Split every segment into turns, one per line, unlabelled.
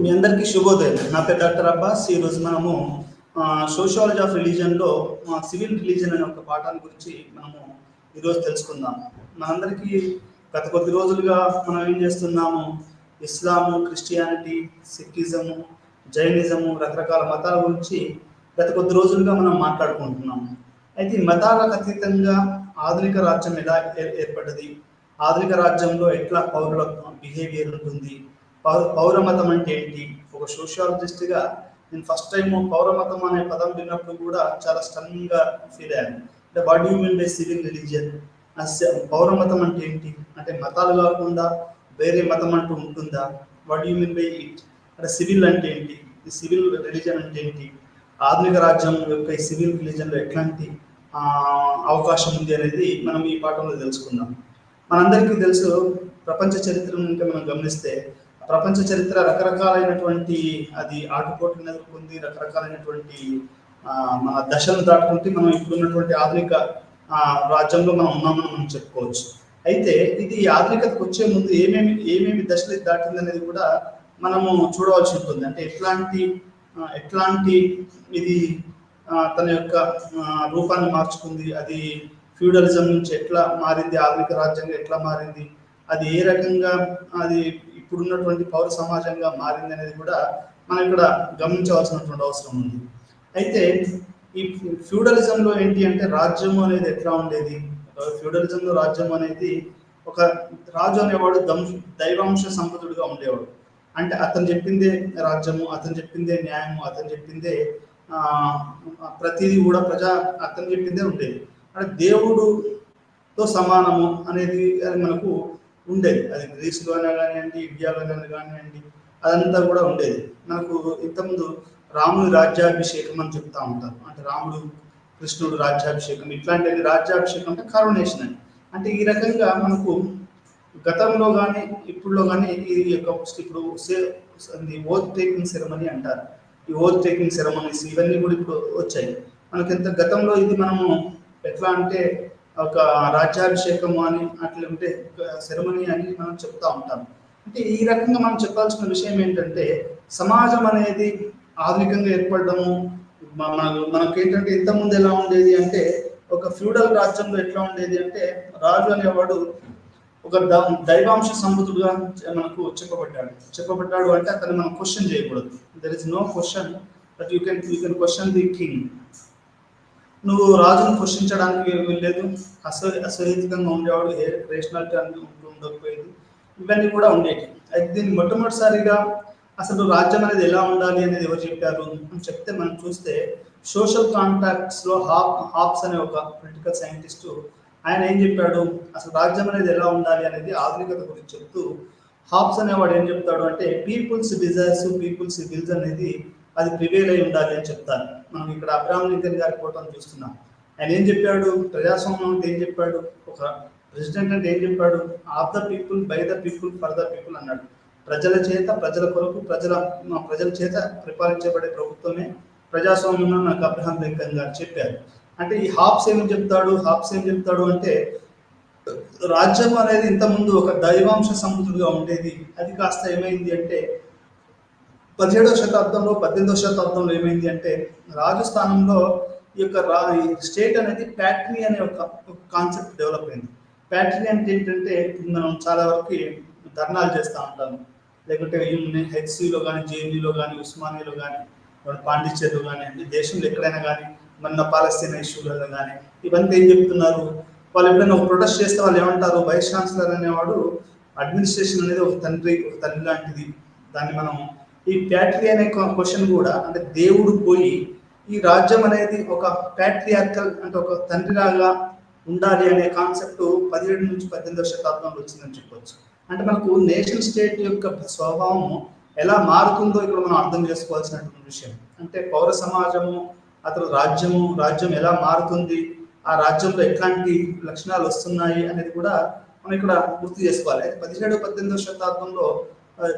మీ అందరికీ శుభోదయం. నా పేరు డాక్టర్ అబ్బాస్. ఈరోజు మనము సోషియాలజీ ఆఫ్ రిలీజన్లో సివిల్ రిలీజన్ అనే ఒక పాఠాన్ని గురించి మనము ఈరోజు తెలుసుకుందాం. మనందరికీ గత కొద్ది రోజులుగా మనం ఏం చేస్తున్నాము, ఇస్లాము, క్రిస్టియానిటీ, సిక్కిజము, జైనిజము, రకరకాల మతాల గురించి గత కొద్ది రోజులుగా మనం మాట్లాడుకుంటున్నాము. అయితే ఈ మతాలకు అతీతంగా ఆధునిక రాజ్యం ఎలా ఏర్పడ్డది, ఆధునిక రాజ్యంలో ఎట్లా పౌరుల బిహేవియర్ ఉంటుంది, పౌరమతం అంటే ఏంటి. ఒక సోషియాలజిస్ట్గా నేను ఫస్ట్ టైం పౌరమతం అనే పదం విన్నప్పుడు కూడా చాలా స్టన్నింగ్గా ఫీల్ అయ్యాను. అంటే what you mean by civil religion, పౌరమతం అంటే ఏంటి, అంటే మతాలు కాకుండా వేరే మతం అంటూ ఉంటుందా, what you mean by it, అంటే సివిల్ అంటే ఏంటి, ఈ సివిల్ రిలీజన్ అంటే ఏంటి, ఆధునిక రాజ్యం యొక్క ఈ సివిల్ రిలీజన్లో ఎట్లాంటి అవకాశం ఉంది అనేది మనం ఈ పాఠంలో తెలుసుకుందాం. మనందరికీ తెలుసు, ప్రపంచ చరిత్రను ఇంకా మనం గమనిస్తే ప్రపంచ చరిత్ర రకరకాలైనటువంటి అది ఆటుపోట్లను ఎదుర్కొంది, రకరకాలైనటువంటి మన దశలను దాటుకుంటే మనం ఇప్పుడు ఉన్నటువంటి ఆధునిక రాజ్యంలో మనం ఉన్నామని మనం చెప్పుకోవచ్చు. అయితే ఇది ఆధునికతకు వచ్చే ముందు ఏమేమి దశలు దాటింది అనేది కూడా మనము చూడవలసి ఉంటుంది. అంటే ఎట్లాంటి ఇది తన యొక్క రూపాన్ని మార్చుకుంది, అది ఫ్యూడలిజం నుంచి ఎట్లా మారింది, ఆధునిక రాజ్యంగా ఎట్లా మారింది, అది ఏ రకంగా అది ఇప్పుడున్నటువంటి పౌర సమాజంగా మారింది అనేది కూడా మనం ఇక్కడ గమనించవలసినటువంటి అవసరం ఉంది. అయితే ఈ ఫ్యూడలిజంలో ఏంటి అంటే రాజ్యము అనేది ఎట్లా ఉండేది, ఫ్యూడలిజంలో రాజ్యం అనేది ఒక రాజు అనేవాడు దైవాంశ సంపదుడుగా ఉండేవాడు. అంటే అతను చెప్పిందే రాజ్యము, అతను చెప్పిందే న్యాయము, అతను చెప్పిందే ప్రతిదీ కూడా అతను చెప్పిందే ఉండేది. అంటే దేవుడుతో సమానము అనేది అది మనకు ఉండేది. అది గ్రీసులోనే కానివ్వండి, ఇండియాలోనే కానివ్వండి, అదంతా కూడా ఉండేది. మనకు ఇంతకుముందు రాముడి రాజ్యాభిషేకం అని చెప్తా ఉంటారు. అంటే రాముడు కృష్ణుడు రాజ్యాభిషేకం, ఇట్లాంటివి రాజ్యాభిషేకం అంటే కరోనేషన్ అని. అంటే ఈ రకంగా మనకు గతంలో కానీ ఇప్పుడులో కానీ ఈ యొక్క ఇప్పుడు ఓత్ టేకింగ్ సెరమనీ అంటారు. ఈ ఓత్ టేకింగ్ సెరమనీస్ ఇవన్నీ కూడా ఇప్పుడు వచ్చాయి. మనకి ఎంత గతంలో ఇది మనము ఎట్లా అంటే ఒక రాజ్యాభిషేకము అని అట్లా ఉంటే సెరమనీ అని మనం చెప్తా ఉంటాం. అంటే ఈ రకంగా మనం చెప్పాల్సిన విషయం ఏంటంటే సమాజం అనేది ఆధునికంగా ఏర్పడము. మనకేంటంటే ఇంతకుముందు ఎలా ఉండేది అంటే ఒక ఫ్యూడల్ రాజ్యంలో ఎట్లా ఉండేది అంటే రాజు అనేవాడు ఒక దైవాంశ సంబుతుడుగా మనకు చెప్పబడ్డాడు అంటే అతన్ని మనం క్వశ్చన్ చేయకూడదు. There is no question that you can question the king. నువ్వు రాజును క్వశ్చించడానికి వెళ్ళలేదు, అసహ్యకంగా ఉండేవాడు, రేషనాలిటీ ఉండకపోయేది, ఇవన్నీ కూడా ఉండేవి. అయితే దీన్ని మొట్టమొదటిసారిగా అసలు రాజ్యం అనేది ఎలా ఉండాలి అనేది ఎవరు చెప్పారు అని చెప్తే మనం చూస్తే సోషల్ కాంటాక్ట్స్లో హాబ్స్ అనే ఒక పొలిటికల్ సైంటిస్టు ఆయన ఏం చెప్పాడు, అసలు రాజ్యం అనేది ఎలా ఉండాలి అనేది ఆధునికత గురించి చెప్తూ హాబ్స్ అనేవాడు ఏం చెప్తాడు అంటే పీపుల్స్ డిజైర్స్, పీపుల్స్ విల్స్ అనేది అది ప్రివేల్ అయి ఉండాలి అని చెప్తారు. మనం ఇక్కడ అబ్రహాం లింకన్ గారి ఫోటోను చూస్తున్నాం. ఆయన ఏం చెప్పాడు, ప్రజాస్వామ్యం అంటే ఏం చెప్పాడు, ఒక ప్రెసిడెంట్ అంటే ఏం చెప్పాడు, of the people, by the people, for the people అన్నాడు. ప్రజల చేత, ప్రజల కొరకు, ప్రజల చేత పరిపాలించబడే ప్రభుత్వమే ప్రజాస్వామ్యం నాకు అబ్రహాం లింకన్ గారు చెప్పారు. అంటే ఈ హాబ్స్ ఏం చెప్తాడు అంటే రాజ్యం అనేది ఇంతకుముందు ఒక దైవాంశ సంబుతుడుగా ఉండేది. అది కాస్త ఏమైంది అంటే 17వ శతాబ్దంలో 18వ శతాబ్దంలో ఏమైంది అంటే రాజు స్థానంలో ఈ యొక్క స్టేట్ అనేది ప్యాట్రీ అనే ఒక కాన్సెప్ట్ డెవలప్ అయింది. ప్యాట్రీ అంటే ఏంటంటే మనం చాలా వరకు ధర్నాలు చేస్తూ ఉంటాము, లేకుంటే హెచ్సిలో కానీ, జేఎన్యూలో కానీ, ఉస్మానియాలో కానీ, పాండిచ్చేరిలో కానీ, దేశంలో ఎక్కడైనా కానీ, మన పాలస్తీనా ఇష్యూలలో కానీ ఇవన్నీ ఏం చెప్తున్నారు, వాళ్ళు ఎప్పుడైనా ఒక ప్రొటెస్ట్ చేస్తే వాళ్ళు ఏమంటారు, వైస్ ఛాన్సలర్ అనేవాడు అడ్మినిస్ట్రేషన్ అనేది ఒక తల్లి లాంటిది. దాన్ని మనం ఈ ప్యాట్రీ అనే క్వశ్చన్ కూడా అంటే దేవుడు పోయి ఈ రాజ్యం అనేది ఒక ప్యాట్రియార్కల్ అంటే ఒక తండ్రిలాగా ఉండాలి అనే కాన్సెప్ట్ 17 నుంచి 18వ శతాబ్దంలో వచ్చిందని చెప్పవచ్చు. అంటే మనకు నేషన్ స్టేట్ యొక్క స్వభావం ఎలా మారుతుందో ఇక్కడ మనం అర్థం చేసుకోవాల్సినటువంటి విషయం. అంటే పౌర సమాజము, అతను రాజ్యం ఎలా మారుతుంది, ఆ రాజ్యంలో ఎట్లాంటి లక్షణాలు వస్తున్నాయి అనేది కూడా మనం ఇక్కడ గుర్తు చేసుకోవాలి. 17వ 18వ శతాబ్దంలో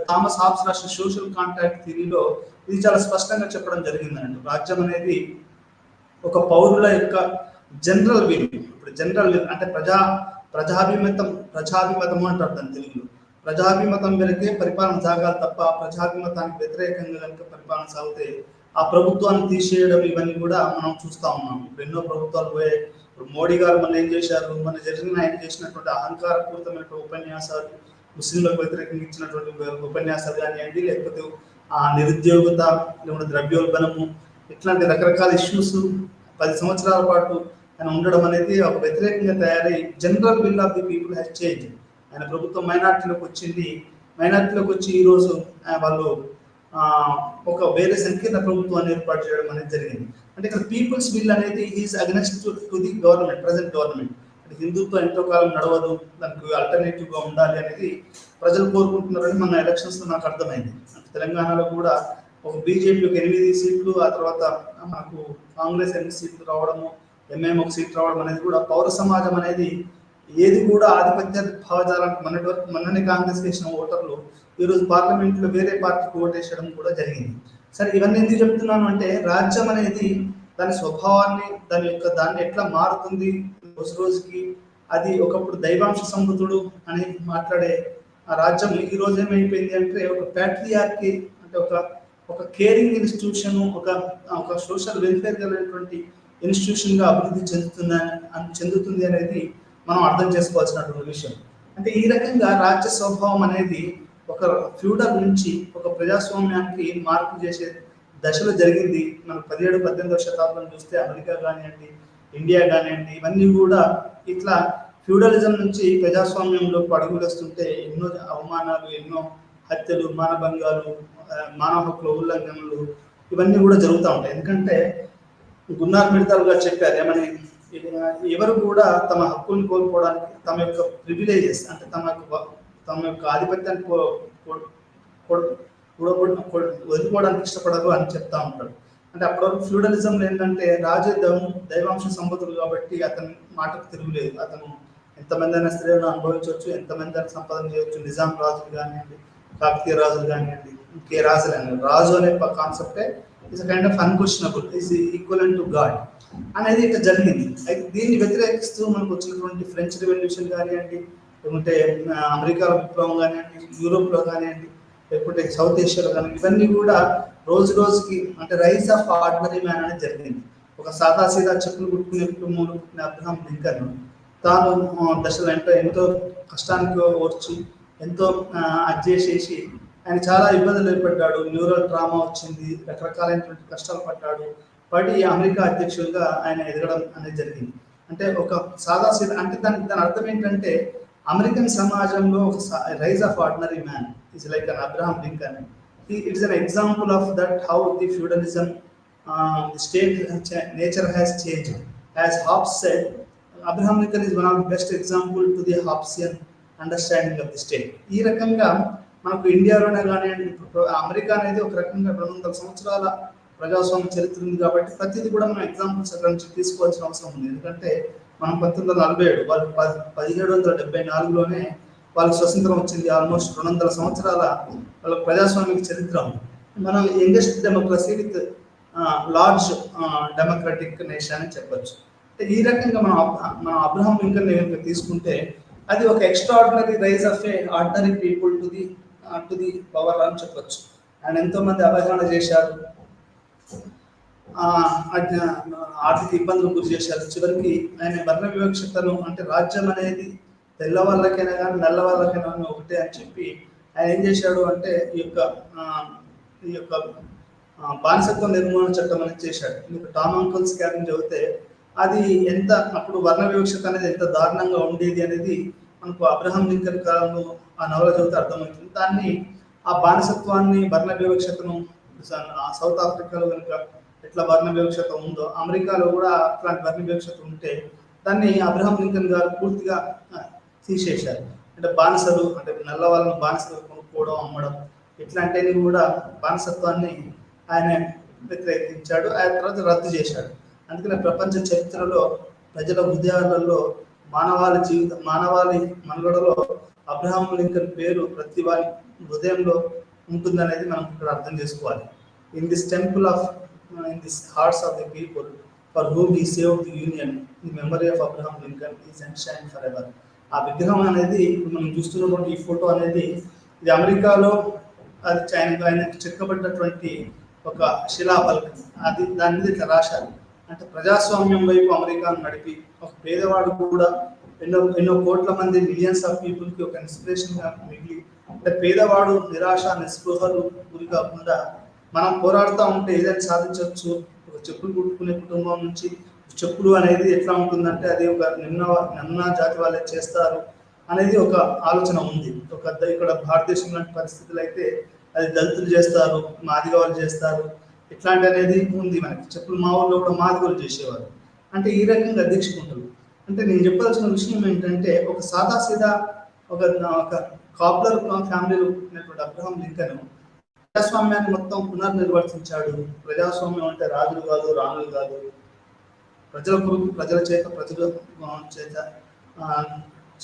థామస్ హాబ్స్ రాసిన సోషల్ కాంటాక్ట్ థియరీలో ఇది చాలా స్పష్టంగా చెప్పడం జరిగిందండి. రాజ్యం అనేది ఒక పౌరుల యొక్క జనరల్ విల్. ఇప్పుడు జనరల్ విల్ అంటే ప్రజాభిమతము అంటారు దాని తెలుగులో. ప్రజాభిమతం మేరకే పరిపాలన సాగాలి తప్ప ప్రజాభిమతానికి వ్యతిరేకంగా కనుక పరిపాలన సాగితే ఆ ప్రభుత్వాన్ని తీసేయడం ఇవన్నీ కూడా మనం చూస్తా ఉన్నాం. ఇప్పుడు ఎన్నో ప్రభుత్వాలు పోయాయి. ఇప్పుడు మోడీ గారు మన ఏం చేశారు, మన జరిగిన ఆయన చేసినటువంటి అహంకారపూరితమైన ఉపన్యాసాలు, ముస్లింలకు వ్యతిరేకంగా ఇచ్చినటువంటి ఉపన్యాసాలు కానివ్వండి, లేకపోతే ఆ నిరుద్యోగత, లేకపోతే ద్రవ్యోల్బణము, ఇట్లాంటి రకరకాల ఇష్యూస్ 10 సంవత్సరాల పాటు ఆయన ఉండడం అనేది ఒక వ్యతిరేకంగా తయారై general will of the people has change. ఆయన ప్రభుత్వం మైనార్టీలోకి వచ్చింది. మైనార్టీలోకి వచ్చి ఈరోజు వాళ్ళు ఒక వేరే సంకీర్ణ ప్రభుత్వాన్ని ఏర్పాటు చేయడం అనేది జరిగింది. అంటే ఇక్కడ పీపుల్స్ విల్ అనేది is against to the government, present government. అంటే హిందుత్వం ఎంతో కాలం నడవదు, దానికి ఆల్టర్నేటివ్గా ఉండాలి అనేది ప్రజలు కోరుకుంటున్నారని మన ఎలక్షన్స్లో నాకు అర్థమైంది. అంటే తెలంగాణలో కూడా ఒక బీజేపీకి 8 సీట్లు, ఆ తర్వాత మనకు కాంగ్రెస్ 8 సీట్లు రావడము, ఎంఐఎం 1 సీట్ రావడం అనేది కూడా పౌర సమాజం అనేది ఏది కూడా ఆధిపత్య భావజాలానికి మొన్ననే కాంగ్రెస్ వేసిన ఓటర్లు ఈరోజు పార్లమెంట్లో వేరే పార్టీకి ఓటేసడం కూడా జరిగింది. సరే, ఇవన్నీ ఎందుకు చెప్తున్నాను అంటే రాజ్యం అనేది దాని స్వభావాన్ని, దాన్ని ఎట్లా మారుతుంది రోజు రోజుకి. అది ఒకప్పుడు దైవాంశ సంబుద్ధుడు అని మాట్లాడే ఆ రాజ్యం ఈ రోజు ఏమైపోయింది అంటే ఒక ప్యాట్రియార్కీ, అంటే ఒక కేరింగ్ ఇన్స్టిట్యూషన్, ఒక సోషల్ వెల్ఫేర్ కలిగినటువంటి ఇన్స్టిట్యూషన్గా అభివృద్ధి చెందుతుంది అనేది మనం అర్థం చేసుకోవాల్సినటువంటి విషయం. అంటే ఈ రకంగా రాజ్య స్వభావం అనేది ఒక ఫ్యూడల్ నుంచి ఒక ప్రజాస్వామ్యానికి మార్పు చేసే దశలో జరిగింది. మనం 17-18వ శతాబ్దం చూస్తే అమెరికా కానివ్వండి, ఇండియా కానివ్వండి, ఇవన్నీ కూడా ఇట్లా ఫ్యూడలిజం నుంచి ప్రజాస్వామ్యంలోకి అడుగులు వస్తుంటే ఎన్నో అవమానాలు, ఎన్నో హత్యలు, మానభంగాలు, మానవ హక్కుల ఉల్లంఘనలు ఇవన్నీ కూడా జరుగుతూ ఉంటాయి. ఎందుకంటే గున్నార్ మిడతల్ గారు చెప్పారు ఏమని, ఎవరు కూడా తమ హక్కుల్ని కోల్పోవడానికి, తమ యొక్క ప్రివిలేజెస్ అంటే తమ యొక్క ఆధిపత్యాన్ని వదులుకోవడానికి ఇష్టపడరు అని చెప్తా ఉంటాడు. అంటే అప్పటివరకు ఫ్యూడలిజంలో ఏంటంటే రాజు దైవాంశ సంపత్తులు కాబట్టి అతని మాటకు తిరుగులేదు. అతను ఎంతమంది అయినా స్త్రీలను అనుభవించవచ్చు, ఎంతమంది అయినా సంపాదన చేయవచ్చు. నిజాం రాజులు కానివ్వండి, కాకతీయ రాజులు కానివ్వండి, ఇంకే రాజులు అని, రాజు అనే కాన్సెప్టే is kind of unquestionable, is equivalent to God అనేది ఇట్లా జరిగింది. అయితే దీన్ని వ్యతిరేకిస్తూ మనకు వచ్చినటువంటి ఫ్రెంచ్ రెవల్యూషన్ కానివ్వండి, లేకుంటే అమెరికాలో విప్లవం కానివ్వండి, యూరోప్లో కానివ్వండి, లేకపోతే సౌత్ ఏషియాలో కానివ్వండి, ఇవన్నీ కూడా రోజు రోజుకి అంటే రైజ్ ఆఫ్ ఆర్డినరీ మ్యాన్ అనేది జరిగింది. ఒక సాదాసీదా చెప్పులు కుట్టుకునే కుటుంబంలో పుట్టిన అబ్రహాం లింకన్ తాను దశలో ఎంతో కష్టానికి ఓర్చి ఎంతో అడ్జస్ట్ ఆయన చాలా ఇబ్బందులు ఏర్పడ్డాడు. న్యూరల్ ట్రామా వచ్చింది, రకరకాలైనటువంటి కష్టాలు పడి అమెరికా అధ్యక్షుడిగా ఆయన ఎదగడం అనేది జరిగింది. అంటే ఒక సాదాసీదా అంటే దాని అర్థం ఏంటంటే అమెరికన్ సమాజంలో ఒక rise of ordinary man is like an Abraham Lincoln. It is an example of that how the feudalism state nature has changed. As Hobbes said, Abraham Lincoln is one of the best example to the Hobbesian understanding of the state. ఈ రకంగా మనకు ఇండియాలోనే కానివ్వండి, America అనేది ఒక రకంగా 200 సంవత్సరాల ప్రజాస్వామ్య చరిత్ర ఉంది కాబట్టి ప్రతిదీ కూడా మనం ఎగ్జాంపుల్స్ అక్కడ నుంచి తీసుకోవాల్సిన అవసరం ఉంది. ఎందుకంటే మనం 1947, వాళ్ళు 1774లోనే వాళ్ళకి స్వతంత్రం వచ్చింది. ఆల్మోస్ట్ 200 సంవత్సరాల వాళ్ళ ప్రజాస్వామిక చరిత్ర ఉంది. మనం youngest democracy with large democratic nation అని చెప్పొచ్చు. అంటే ఈ రకంగా మనం అబ్రహాం లింకన్ తీసుకుంటే అది ఒక extraordinary rise of a ordinary people to the power అని చెప్పొచ్చు. ఆయన ఎంతో మంది అవగాహన చేశారు, ఆర్థిక ఇబ్బందులు గురి చేశారు. చివరికి ఆయన వర్ణ వివక్షతను, అంటే రాజ్యం అనేది తెల్ల వాళ్ళకైనా కానీ నల్ల వాళ్ళకైనా ఒకటే అని చెప్పి ఆయన ఏం చేశాడు అంటే ఈ యొక్క బానిసత్వ నిర్మూలన చట్టం అనేది చేశాడు. మీకు టామ్ అంకుల్స్ క్యాబిన్ చదివితే అది ఎంత అప్పుడు వర్ణ వివక్షత అనేది ఎంత దారుణంగా ఉండేది అనేది మనకు అబ్రహాం లింకన్ కాలంలో ఆ నవల చదివితే అర్థమవుతుంది. దాన్ని ఆ బానిసత్వాన్ని, వర్ణ వివక్షతను సౌత్ ఆఫ్రికాలో కనుక ఎట్లా వర్ణ వివక్షత ఉందో అమెరికాలో కూడా అట్లాంటి వర్ణ వివక్షత ఉంటే దాన్ని అబ్రహాం లింకన్ గారు పూర్తిగా తీసేశారు. అంటే బానిసలు, అంటే నల్ల వాళ్ళని బానిసలు కొనుక్కోవడం, అమ్మడం ఇట్లాంటివి కూడా బానిసత్వాన్ని ఆయన వ్యతిరేకించాడు. ఆయన తర్వాత రద్దు చేశాడు. అందుకని ప్రపంచ చరిత్రలో ప్రజల హృదయాలలో మానవాళి మనుగడలో అబ్రహాం లింకన్ పేరు ప్రతి వారి హృదయంలో ఉంటుందనేది మనం ఇక్కడ అర్థం చేసుకోవాలి. In this temple of in the hearts of the people for whom he saved the union, the memory of Abraham Lincoln is enshrined forever. ఆ విగ్రహం అనేది ఇప్పుడు మనం చూస్తున్నటువంటి ఈ ఫోటో అనేది ఇది అమెరికాలో అది ఆయనకు చెక్కబడినటువంటి ఒక శిలాఫలకం. అది దాని మీద ఇట్లా రాశారు. అంటే ప్రజాస్వామ్యం వైపు అమెరికాను నడిపి ఒక పేదవాడు కూడా ఎన్నో ఎన్నో కోట్ల మంది మిలియన్స్ ఆఫ్ పీపుల్కి ఒక ఇన్స్పిరేషన్గా మిగిలి, అంటే పేదవాడు నిరాశ నిస్పృహలు గురి కాకుండా మనం పోరాడుతూ ఉంటే ఏదైనా సాధించవచ్చు. ఒక చెప్పులు కుట్టుకునే కుటుంబం నుంచి చెప్పులు అనేది ఎట్లా ఉంటుందంటే అది ఒక నిమ్న జాతి వాళ్ళే చేస్తారు అనేది ఒక ఆలోచన ఉంది. ఇక్కడ భారతదేశం లాంటి పరిస్థితులు అయితే అది దళితులు చేస్తారు, మాదిగ వాళ్ళు చేస్తారు, ఇట్లాంటి అనేది ఉంది. మనకి చెప్పులు మా ఊళ్ళో కూడా మాదిగోలు చేసేవారు. అంటే ఈ రకంగా దీక్షకుంటారు. అంటే నేను చెప్పాల్సిన విషయం ఏంటంటే ఒక సాదాసీదా ఒక కాపులర్ ఫ్యామిలీలో ఉన్నటువంటి అబ్రహాం లింకన్ ప్రజాస్వామ్యాన్ని మొత్తం పునర్నిర్వర్తించాడు. ప్రజాస్వామ్యం అంటే రాజులు కాదు, రాణులు కాదు, ప్రజల కొరకు ప్రజల చేత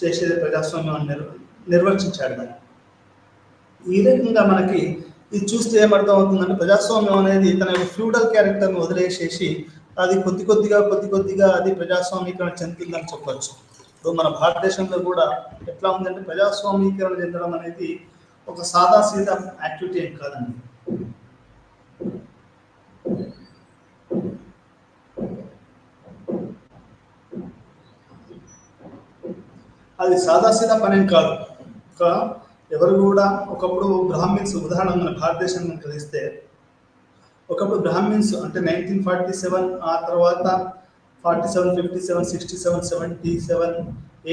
చేసేది ప్రజాస్వామ్యం నిర్వర్తించాడు దాన్ని. ఈ రకంగా మనకి ఇది చూస్తే ఏమర్థం అవుతుందంటే ప్రజాస్వామ్యం అనేది తన ఫ్యూడల్ క్యారెక్టర్ని వదిలేసేసి అది కొద్ది కొద్దిగా అది ప్రజాస్వామీకరణ చెందుతుందని చెప్పచ్చు. ఇప్పుడు మన భారతదేశంలో కూడా ఎట్లా ఉందంటే ప్రజాస్వామీకరణ చెందడం అనేది ఒక సాదాసీదా యాక్టివిటీ ఏం కాదండి. అది సాదాసీదా పనేం కాదు. ఎవరు కూడా ఒకప్పుడు బ్రాహ్మిన్స్, ఉదాహరణ మన భారతదేశం కలిస్తే ఒకప్పుడు బ్రాహ్మిన్స్ అంటే 1947 ఆ తర్వాత 47, 57, 67, 77,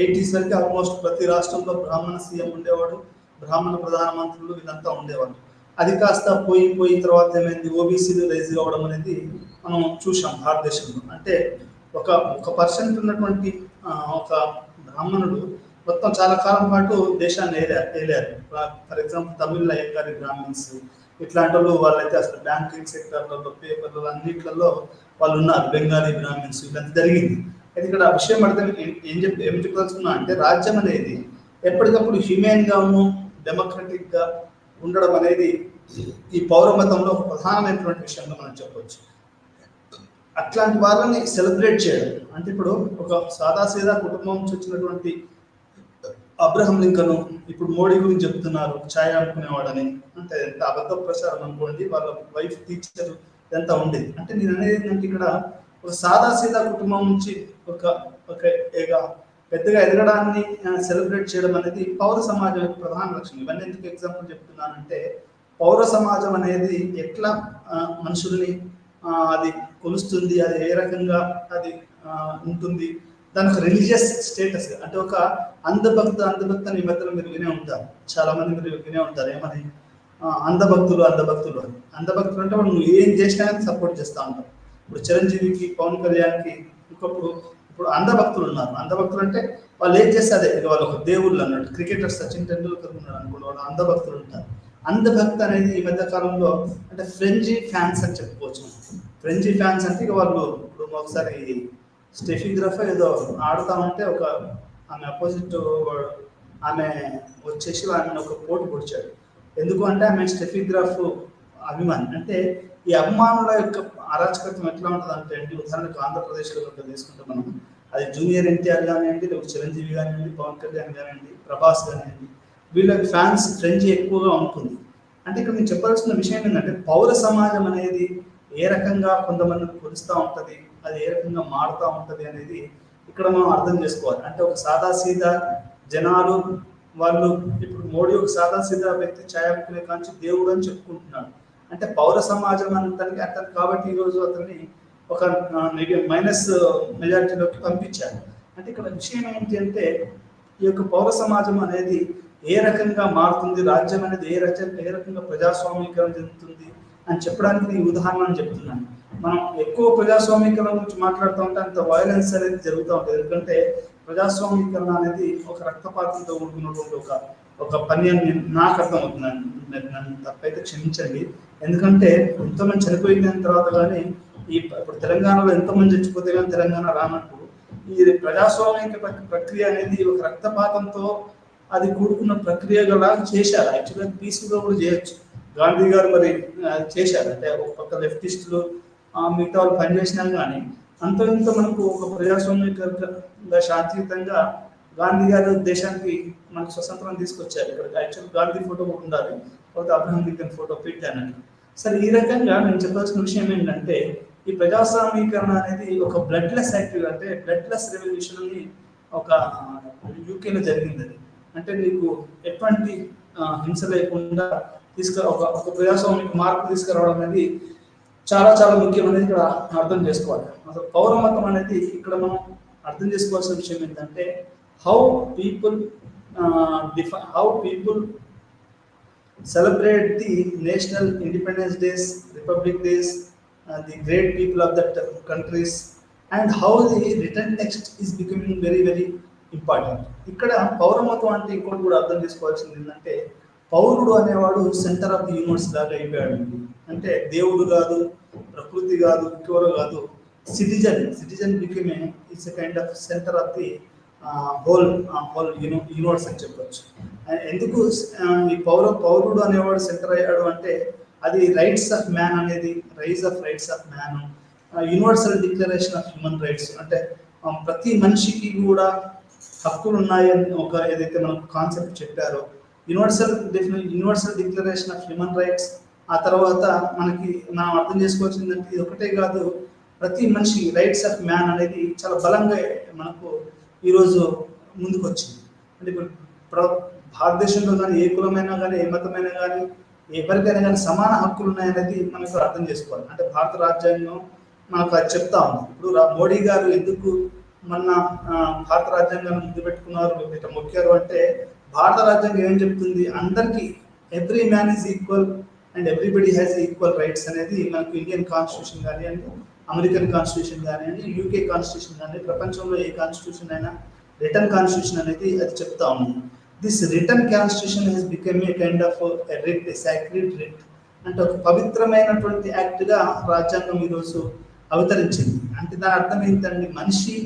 80s వరకు ఆల్మోస్ట్ ప్రతి రాష్ట్రంలో బ్రాహ్మణ సీఎం ఉండేవాడు, బ్రాహ్మణ ప్రధానమంత్రులు వీళ్ళంతా ఉండేవాళ్ళు. అది కాస్త పోయి తర్వాత ఏమైంది, ఓబీసీలు రైజ్ కావడం అనేది మనం చూసాం భారతదేశంలో. అంటే ఒక పర్సెంట్ ఉన్నటువంటి ఒక బ్రాహ్మణుడు మొత్తం చాలా కాలం పాటు దేశాన్ని ఏలారు. ఫర్ ఎగ్జాంపుల్ తమిళ అయ్యగారి బ్రాహ్మిన్స్ ఇట్లాంటి వాళ్ళైతే అసలు బ్యాంకింగ్ సెక్టర్లలో, పేపర్లలో అన్నిట్లలో వాళ్ళు ఉన్నారు. బెంగాలీ బ్రాహ్మిన్స్ ఇదంతా జరిగింది. అయితే ఇక్కడ విషయం అర్థం ఏం చెప్పదలుచుకున్నా అంటే రాజ్యం అనేది ఎప్పటికప్పుడు హ్యూమెన్గాను డెమోక్రటిక్గా ఉండడం అనేది ఈ పౌరమతంలో ఒక ప్రధానమైనటువంటి విషయంగా మనం చెప్పవచ్చు. అట్లాంటి వాళ్ళని సెలబ్రేట్ చేయడం అంటే ఇప్పుడు ఒక సాదాసీదా కుటుంబం నుంచి వచ్చినటువంటి అబ్రహం లింకన్ ఇప్పుడు మోడీ గురించి చెప్తున్నారు ఛాయ్ అనుకునేవాడని. అంటే ఎంత అబద్ధ ప్రచారం అనుకోండి. వాళ్ళ వైఫ్ టీచర్ ఇదంతా ఉండేది. అంటే నేను అనేది ఏంటంటే ఇక్కడ ఒక సాదాసీదా కుటుంబం నుంచి ఒక పెద్దగా ఎదగడాన్ని సెలబ్రేట్ చేయడం అనేది పౌర సమాజం యొక్క ప్రధాన లక్ష్యం. ఇవన్నీ ఎందుకు ఎగ్జాంపుల్ చెప్తున్నానంటే పౌర సమాజం అనేది ఎట్లా మనుషుల్ని అది కొలుస్తుంది, అది ఏ రకంగా అది ఉంటుంది, దాని ఒక రిలీజియస్ స్టేటస్. అంటే ఒక అంధభక్త అని ఈ మధ్యలో మీరు వినే ఉంటారు, చాలా మంది మీరు వినే ఉంటారు. ఏమని అంధభక్తులు అని. అంధభక్తులు అంటే వాళ్ళు నువ్వు ఏం చేసినా కానీ సపోర్ట్ చేస్తూ ఉంటారు. ఇప్పుడు చిరంజీవికి, పవన్ కళ్యాణ్కి ఇప్పుడు అంధభక్తులు ఉన్నారు. అంధభక్తులు అంటే వాళ్ళు ఏం చేస్తే అదే, వాళ్ళు ఒక దేవుళ్ళు అన్నట్టు. క్రికెటర్ సచిన్ టెండూల్కర్ ఉన్నాడు అనుకోండి, వాళ్ళు అంధభక్తులు ఉంటారు. అంధభక్తి అనేది ఈ మధ్య కాలంలో అంటే ఫ్రెంజీ ఫ్యాన్స్ అని చెప్పుకోవచ్చు. ఫ్రెంజీ ఫ్యాన్స్ అంటే ఇక వాళ్ళు ఇప్పుడు ఒకసారి స్టెఫీ గ్రాఫ్ ఏదో ఆడుతా ఉంటే ఒక ఆమె అపోజిట్ ఆమె వచ్చేసి ఆమెను ఒక పోటు పొడిచాడు. ఎందుకు అంటే ఆమె స్టెఫీ గ్రాఫ్ అభిమాని. అంటే ఈ అభిమానుల యొక్క అరాచకత్వం ఎట్లా ఉంటుంది అంటే ఉదాహరణకు ఆంధ్రప్రదేశ్లో తీసుకుంటే మనం అది జూనియర్ ఎన్టీఆర్ కానివ్వండి, లేకపోతే చిరంజీవి కానివ్వండి, పవన్ కళ్యాణ్ కానివ్వండి, ప్రభాస్ కానివ్వండి, వీళ్ళకి ఫ్యాన్స్ ఫ్రెండ్స్ ఎక్కువగా ఉంటుంది. అంటే ఇక్కడ నేను చెప్పాల్సిన విషయం ఏంటంటే పౌర సమాజం అనేది ఏ రకంగా కొంతమందిని కొలుస్తూ ఉంటుంది, అది ఏ రకంగా మారుతూ ఉంటుంది అనేది ఇక్కడ మనం అర్థం చేసుకోవాలి. అంటే ఒక సాదాసీదా జనాలు వాళ్ళు ఇప్పుడు మోడీ ఒక సాదాసీదా వ్యక్తి ఛాయాముకునే కాంచి దేవుడు అని చెప్పుకుంటున్నాడు. అంటే పౌర సమాజం అతనికి కాబట్టి ఈరోజు అతన్ని ఒక మైనస్ మెజారిటీలోకి పంపించారు. అంటే ఇక్కడ విషయం ఏంటి అంటే ఈ యొక్క పౌర సమాజం అనేది ఏ రకంగా మారుతుంది, రాజ్యం అనేది ఏ రకంగా ప్రజాస్వామీకరణ చెందుతుంది అని చెప్పడానికి నేను ఉదాహరణను చెప్తున్నాను. మనం ఎక్కువ ప్రజాస్వామీకరణ గురించి మాట్లాడుతూ ఉంటే అంత వైలెన్స్ అనేది జరుగుతూ ఉంటుంది. ఎందుకంటే ప్రజాస్వామీకరణ అనేది ఒక రక్తపాతంతో కూడుకున్నటువంటి ఒక పని అని నాకు అర్థమవుతున్నాను. నన్ను తప్పైతే క్షమించండి. ఎందుకంటే ఎంతోమంది చనిపోయిన తర్వాత కానీ ఇప్పుడు తెలంగాణలో ఎంతోమంది చచ్చిపోతే కానీ తెలంగాణ రానప్పుడు ఈ ప్రజాస్వామిక ప్రక్రియ అనేది ఒక రక్తపాతంతో అది కూడుకున్న ప్రక్రియగా చేశారు. యాక్చువల్గా పీస్ఫుల్గా కూడా చేయొచ్చు. గాంధీ గారు మరి చేశారు. అంటే ఒక పక్క లెఫ్టిస్టులు మిగతా వాళ్ళు పనిచేసినా కానీ ఇంత మనకు ఒక ప్రజాస్వామికంగా శాంతియుతంగా గాంధీ గారు దేశానికి మనకు స్వతంత్రం తీసుకొచ్చారు. ఇక్కడ యాక్చువల్ గాంధీ ఫోటో కూడా ఉండాలి, లేకపోతే అబ్రహం లింకన్ ఫోటో పెట్టానండి. సరే, ఈ రకంగా నేను చెప్పాల్సిన విషయం ఏంటంటే ఈ ప్రజాస్వామీకరణ అనేది ఒక బ్లడ్లెస్ యాక్టివ్, అంటే బ్లడ్లెస్ రెవల్యూషన్ అని ఒక యూకేలో జరిగింది. అది అంటే నీకు ఎటువంటి హింస లేకుండా ఒక ప్రజాస్వామిక మార్పు తీసుకురావడం అనేది చాలా చాలా ముఖ్యం అనేది ఇక్కడ అర్థం చేసుకోవాలి. అసలు పౌరమతం అనేది ఇక్కడ మనం అర్థం చేసుకోవాల్సిన విషయం ఏంటంటే how people celebrate the national independence days, republic days, the great people of that countries, and how the written text is becoming very very important. ఇక్కడ పౌరమతం అంటే ఇంకోటి కూడా అర్థం చేసుకోవాల్సింది ఏంటంటే పౌరుడు అనేవాడు సెంటర్ ఆఫ్ ది యూనివర్స్ లాగా అయిపోయాడు. అంటే దేవుడు కాదు, ప్రకృతి కాదు, ఇంకెవరో కాదు, citizen become it's a kind of centre of the whole universe అని చెప్పొచ్చు. ఎందుకు ఈ పౌరుడు అనేవాడు సెంటర్ అయ్యాడు అంటే అది రైట్స్ ఆఫ్ మ్యాన్ అనేది, rise of rights of man, universal declaration of human rights, అంటే ప్రతి మనిషికి కూడా హక్కులు ఉన్నాయని ఒక ఏదైతే మనకు కాన్సెప్ట్ చెప్పారో universal declaration of human rights. ఆ తర్వాత మనం అర్థం చేసుకోవాల్సిందంటే ఇది ఒకటే కాదు, ప్రతి మనిషి రైట్స్ ఆఫ్ మ్యాన్ అనేది చాలా బలంగా మనకు ఈరోజు ముందుకు వచ్చింది. అంటే ఇప్పుడు భారతదేశంలో కానీ ఏ కులమైనా కానీ ఏ మతమైనా కానీ ఎవరికైనా కానీ సమాన హక్కులు ఉన్నాయనేది మనకు అర్థం చేసుకోవాలి. అంటే భారత రాజ్యాంగం మనకు అది చెప్తా ఉంది. ఇప్పుడు మోడీ గారు ఎందుకు మొన్న భారత రాజ్యాంగాన్ని ముందు పెట్టుకున్నారు, ఇట్లా మొక్కారు అంటే భారత రాజ్యాంగం ఏం చెప్తుంది, అందరికీ every man is equal and everybody has equal rights అనేది మనకు ఇండియన్ కాన్స్టిట్యూషన్ కానివ్వండి, అమెరికన్ కాన్స్టిట్యూషన్ కానివ్వండి, యూకే కాన్స్టిట్యూషన్ కానీ, ప్రపంచంలో ఏ కాన్స్టిట్యూషన్ అయినా రిటర్న్ కాన్స్టిట్యూషన్ అనేది అది చెప్తా ఉంది. This written constitution has become a kind of writ, sacred writ, అంటే ఒక పవిత్రమైనటువంటి యాక్ట్గా రాజ్యాంగం ఈరోజు అవతరించింది. అంటే దాని అర్థం ఏంటండి, మనిషి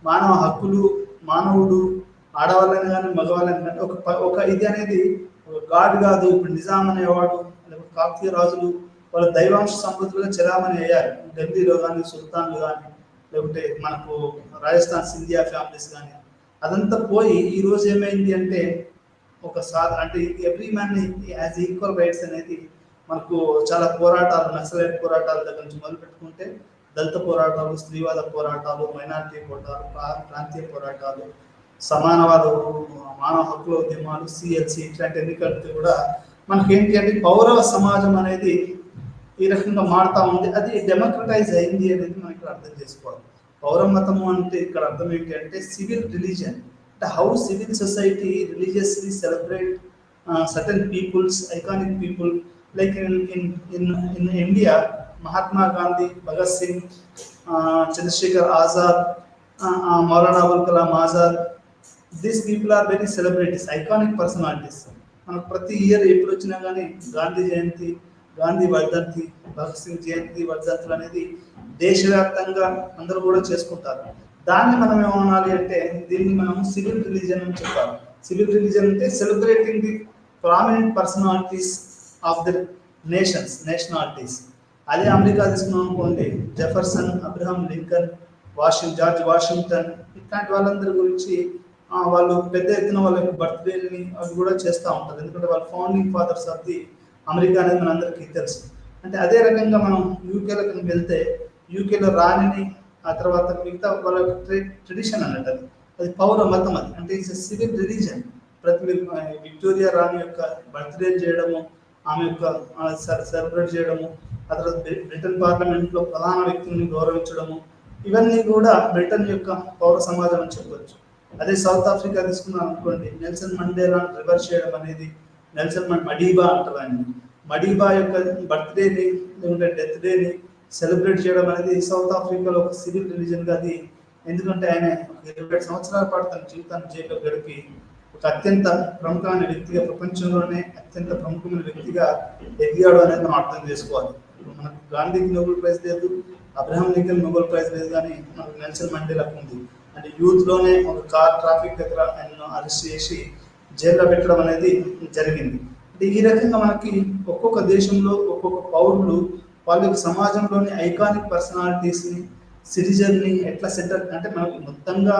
మానవ హక్కులు, మానవుడు ఆడవాళ్ళని కానీ మగవాళ్ళని కానీ ఒక ఇది అనేది గాడ్ కాదు. ఇప్పుడు నిజాం అనేవాడు, లేకపోతే కాకతీయ రాజులు వాళ్ళ దైవాంశ సంపత్తులుగా చలామణి అయ్యారు. ఢిల్లీలో కానీ, సుల్తాన్లు కానీ, లేకపోతే మనకు రాజస్థాన్ సింధియా ఫ్యామిలీస్ కానీ, అదంతా పోయి ఈరోజు ఏమైంది అంటే అంటే every man as equal rights అనేది మనకు చాలా పోరాటాలు, నక్సలైట్ పోరాటాల దగ్గర నుంచి మొదలు పెట్టుకుంటే దళిత పోరాటాలు, స్త్రీవాద పోరాటాలు, మైనారిటీ పోరాటాలు, ప్రాంతీయ పోరాటాలు, సమానవాద మానవ హక్కుల ఉద్యమాలు, సిఎల్సి ఇట్లాంటి ఎన్నికలతో కూడా మనకి ఏంటి అంటే పౌర సమాజం అనేది ఈ రకంగా మారుతా ఉంది. అది డెమోక్రటైజ్ అయింది అనేది మనం ఇక్కడ అర్థం చేసుకోవాలి. పౌరమతము అంటే ఇక్కడ అర్థం ఏంటి అంటే సివిల్ రిలీజియన్, అంటే how civil society religiously celebrate certain peoples, iconic people like in India Mahatma Gandhi, Bhagat Singh, Chandrashekhar Azad, Maulana Abul Kalam Azad, these people are very celebrities, iconic personalities. మనకు ప్రతి ఇయర్ ఎప్పుడు వచ్చినా కానీ గాంధీ జయంతి, గాంధీ వర్ధంతి, భగత్ సింగ్ జయంతి వర్ధంతులు అనేది దేశవ్యాప్తంగా అందరూ కూడా చేసుకుంటారు. దాన్ని మనం ఏమనాలి అంటే దీన్ని మనం సివిల్ రిలీజన్ అని చెప్పాలి. సివిల్ రిలీజన్ అంటే celebrating the prominent personalities of the nationalities. అదే అమెరికా తీసుకున్నాం అనుకోండి, Jefferson, Abraham Lincoln, George Washington, ఇట్లాంటి వాళ్ళందరి గురించి వాళ్ళు పెద్ద ఎత్తున వాళ్ళ యొక్క బర్త్డేని అవి కూడా చేస్తూ ఉంటారు. ఎందుకంటే వాళ్ళు founding fathers of the America అనేది మనందరికీ తెలుసు. అంటే అదే రకంగా మనం యూకేలో కనుక వెళ్తే యూకేలో రాణిని, ఆ తర్వాత మిగతా వాళ్ళ ట్రెడిషన్ అన్నట్టు అది పౌర మతం. అది అంటే ఇట్స్ సివిల్ రిలీజన్. ప్రతి విక్టోరియా రాణి యొక్క బర్త్డే చేయడము, ఆమె యొక్క సెలబ్రేట్ చేయడము, ఆ తర్వాత బ్రిటన్ పార్లమెంట్లో ప్రధాన వ్యక్తుల్ని గౌరవించడము, ఇవన్నీ కూడా బ్రిటన్ యొక్క పౌర సమాజం అని చెప్పవచ్చు. అదే సౌత్ ఆఫ్రికా తీసుకున్నాం అనుకోండి, నెల్సన్ మండేలాని రివర్స్ చేయడం అనేది, మడీబా అంటారు ఆయన, మడీబా యొక్క బర్త్డేని లేకుంటే డెత్ డేని సెలబ్రేట్ చేయడం అనేది సౌత్ ఆఫ్రికాలో ఒక సివిల్ రిలీజన్గా అది. ఎందుకంటే ఆయన 27 సంవత్సరాల పాటు తన జీవితాన్ని జైల్లో గడిపి ఒక అత్యంత ప్రముఖమైన వ్యక్తిగా, ప్రపంచంలోనే అత్యంత ప్రముఖమైన వ్యక్తిగా ఎదిగాడు అనేది మనం అర్థం చేసుకోవాలి. మనకు గాంధీకి నోబెల్ ప్రైజ్ లేదు, అబ్రహం లింకన్ నోబెల్ ప్రైజ్ లేదు, కానీ మనకు నెల్సన్ మండేలాకు ఉంది. అంటే యూత్లోనే ఒక కార్ ట్రాఫిక్ దగ్గర ఆయన అరెస్ట్ చేసి జైల్లో పెట్టడం అనేది జరిగింది. అంటే ఈ రకంగా మనకి ఒక్కొక్క దేశంలో ఒక్కొక్క పౌరులు వాళ్ళ యొక్క సమాజంలోని ఐకానిక్ పర్సనాలిటీస్ని, సిటిజన్ని ఎట్లా సెంటర్, అంటే మనకి మొత్తంగా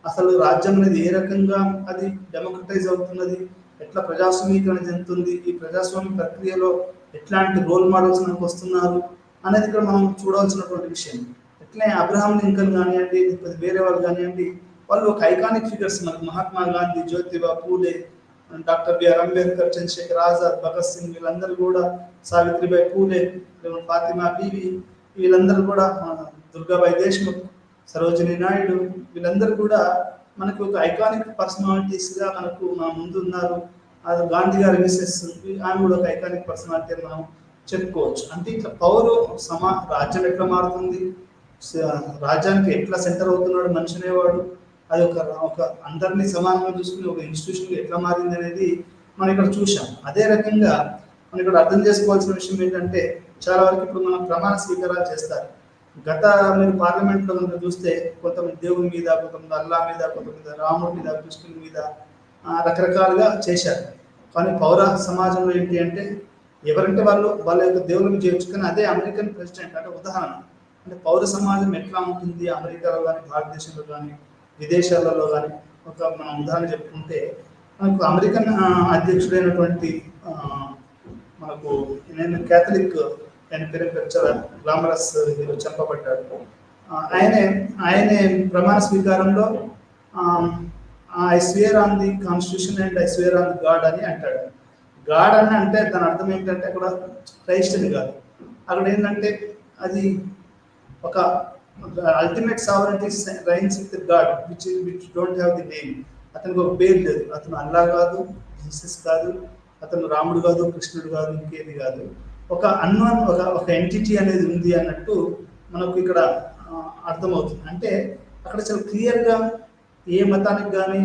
అసలు రాజ్యం అనేది ఏ రకంగా అది డెమోక్రటైజ్ అవుతున్నది, ఎట్లా ప్రజాస్వామీకరణ చెందుతుంది, ఈ ప్రజాస్వామ్య ప్రక్రియలో ఎట్లాంటి రోల్ మోడల్స్ మనకు వస్తున్నారు అనేది ఇక్కడ మనం చూడవలసినటువంటి విషయం. ఎట్లనే అబ్రహాం లింకన్ కానివ్వండి, లేకపోతే వేరే వాళ్ళు కానివ్వండి, వాళ్ళు ఒక ఐకానిక్ ఫిగర్స్. మనకు మహాత్మా గాంధీ, జ్యోతిబా పూలే, డాక్టర్ బిఆర్ అంబేద్కర్, చంద్రశేఖర్ ఆజాద్, భగత్ సింగ్, వీళ్ళందరూ కూడా, సావిత్రిబాయి పూలే, ఫాతిమా బీవి, వీళ్ళందరూ కూడా, దుర్గాబాయి దేశ్ముఖ్, సరోజిని నాయుడు, వీళ్ళందరూ కూడా మనకు ఒక ఐకానిక్ పర్సనాలిటీస్గా మనకు మన ముందు ఉన్నారు. గాంధీ గారి మిసెస్, ఆమె కూడా ఒక ఐకానిక్ పర్సనాలిటీ అని మనం చెప్పుకోవచ్చు. అంటే ఇట్లా రాజ్యం ఎట్లా మారుతుంది, రాజ్యానికి ఎట్లా సెంటర్ అవుతున్నాడు మనిషి అనేవాడు, అది ఒక అందరినీ సమానంగా చూసుకుని ఒక ఇన్స్టిట్యూషన్ ఎట్లా మారింది అనేది మనం ఇక్కడ చూసాం. అదే రకంగా మనం ఇక్కడ అర్థం చేసుకోవాల్సిన విషయం ఏంటంటే, చాలా వరకు ఇప్పుడు మనం ప్రమాణ స్వీకారాలు చేస్తారు. మీరు పార్లమెంట్లో కనుక చూస్తే కొంతమంది దేవుని మీద, కొంతమంది అల్లా మీద, కొంతమంది రాముడి మీద, కృష్ణుడి మీద రకరకాలుగా చేశారు. కానీ పౌర సమాజంలో ఏంటి అంటే, ఎవరంటే వాళ్ళ యొక్క దేవుళ్ళని చేయొచ్చు. కానీ అదే అమెరికన్ ప్రెసిడెంట్ అంటే ఉదాహరణ, అంటే పౌర సమాజం ఎట్లా ఉంటుంది అమెరికాలో కానీ, భారతదేశంలో కానీ, విదేశాలలో కానీ, మనం ఉదాహరణ చెప్పుకుంటే, మనకు అమెరికన్ అధ్యక్షుడైనటువంటి మనకు క్యాథలిక్, ఆయన పేరు గ్లామరస్ చంపబడ్డాడు. ఆయనే ప్రమాణ స్వీకారంలో I swear on the constitution and I swear on the God అని అంటాడు. గాడ్ అని అంటే దాని అర్థం ఏంటంటే అక్కడ క్రైస్ట్ అని కాదు, అక్కడ ఏంటంటే అది ఒక ultimate sovereignty reigns with God which don't have the name. అతనికి ఒక పేరు లేదు. అతను అల్లా కాదు, జీసస్ కాదు, అతను రాముడు కాదు, కృష్ణుడు కాదు, ఇంకేది కాదు. ఒక అన్నోన్, ఒక ఎంటిటీ అనేది ఉంది అన్నట్టు మనకు ఇక్కడ అర్థమవుతుంది. అంటే అక్కడ చాలా క్లియర్గా ఏ మతానికి కానీ,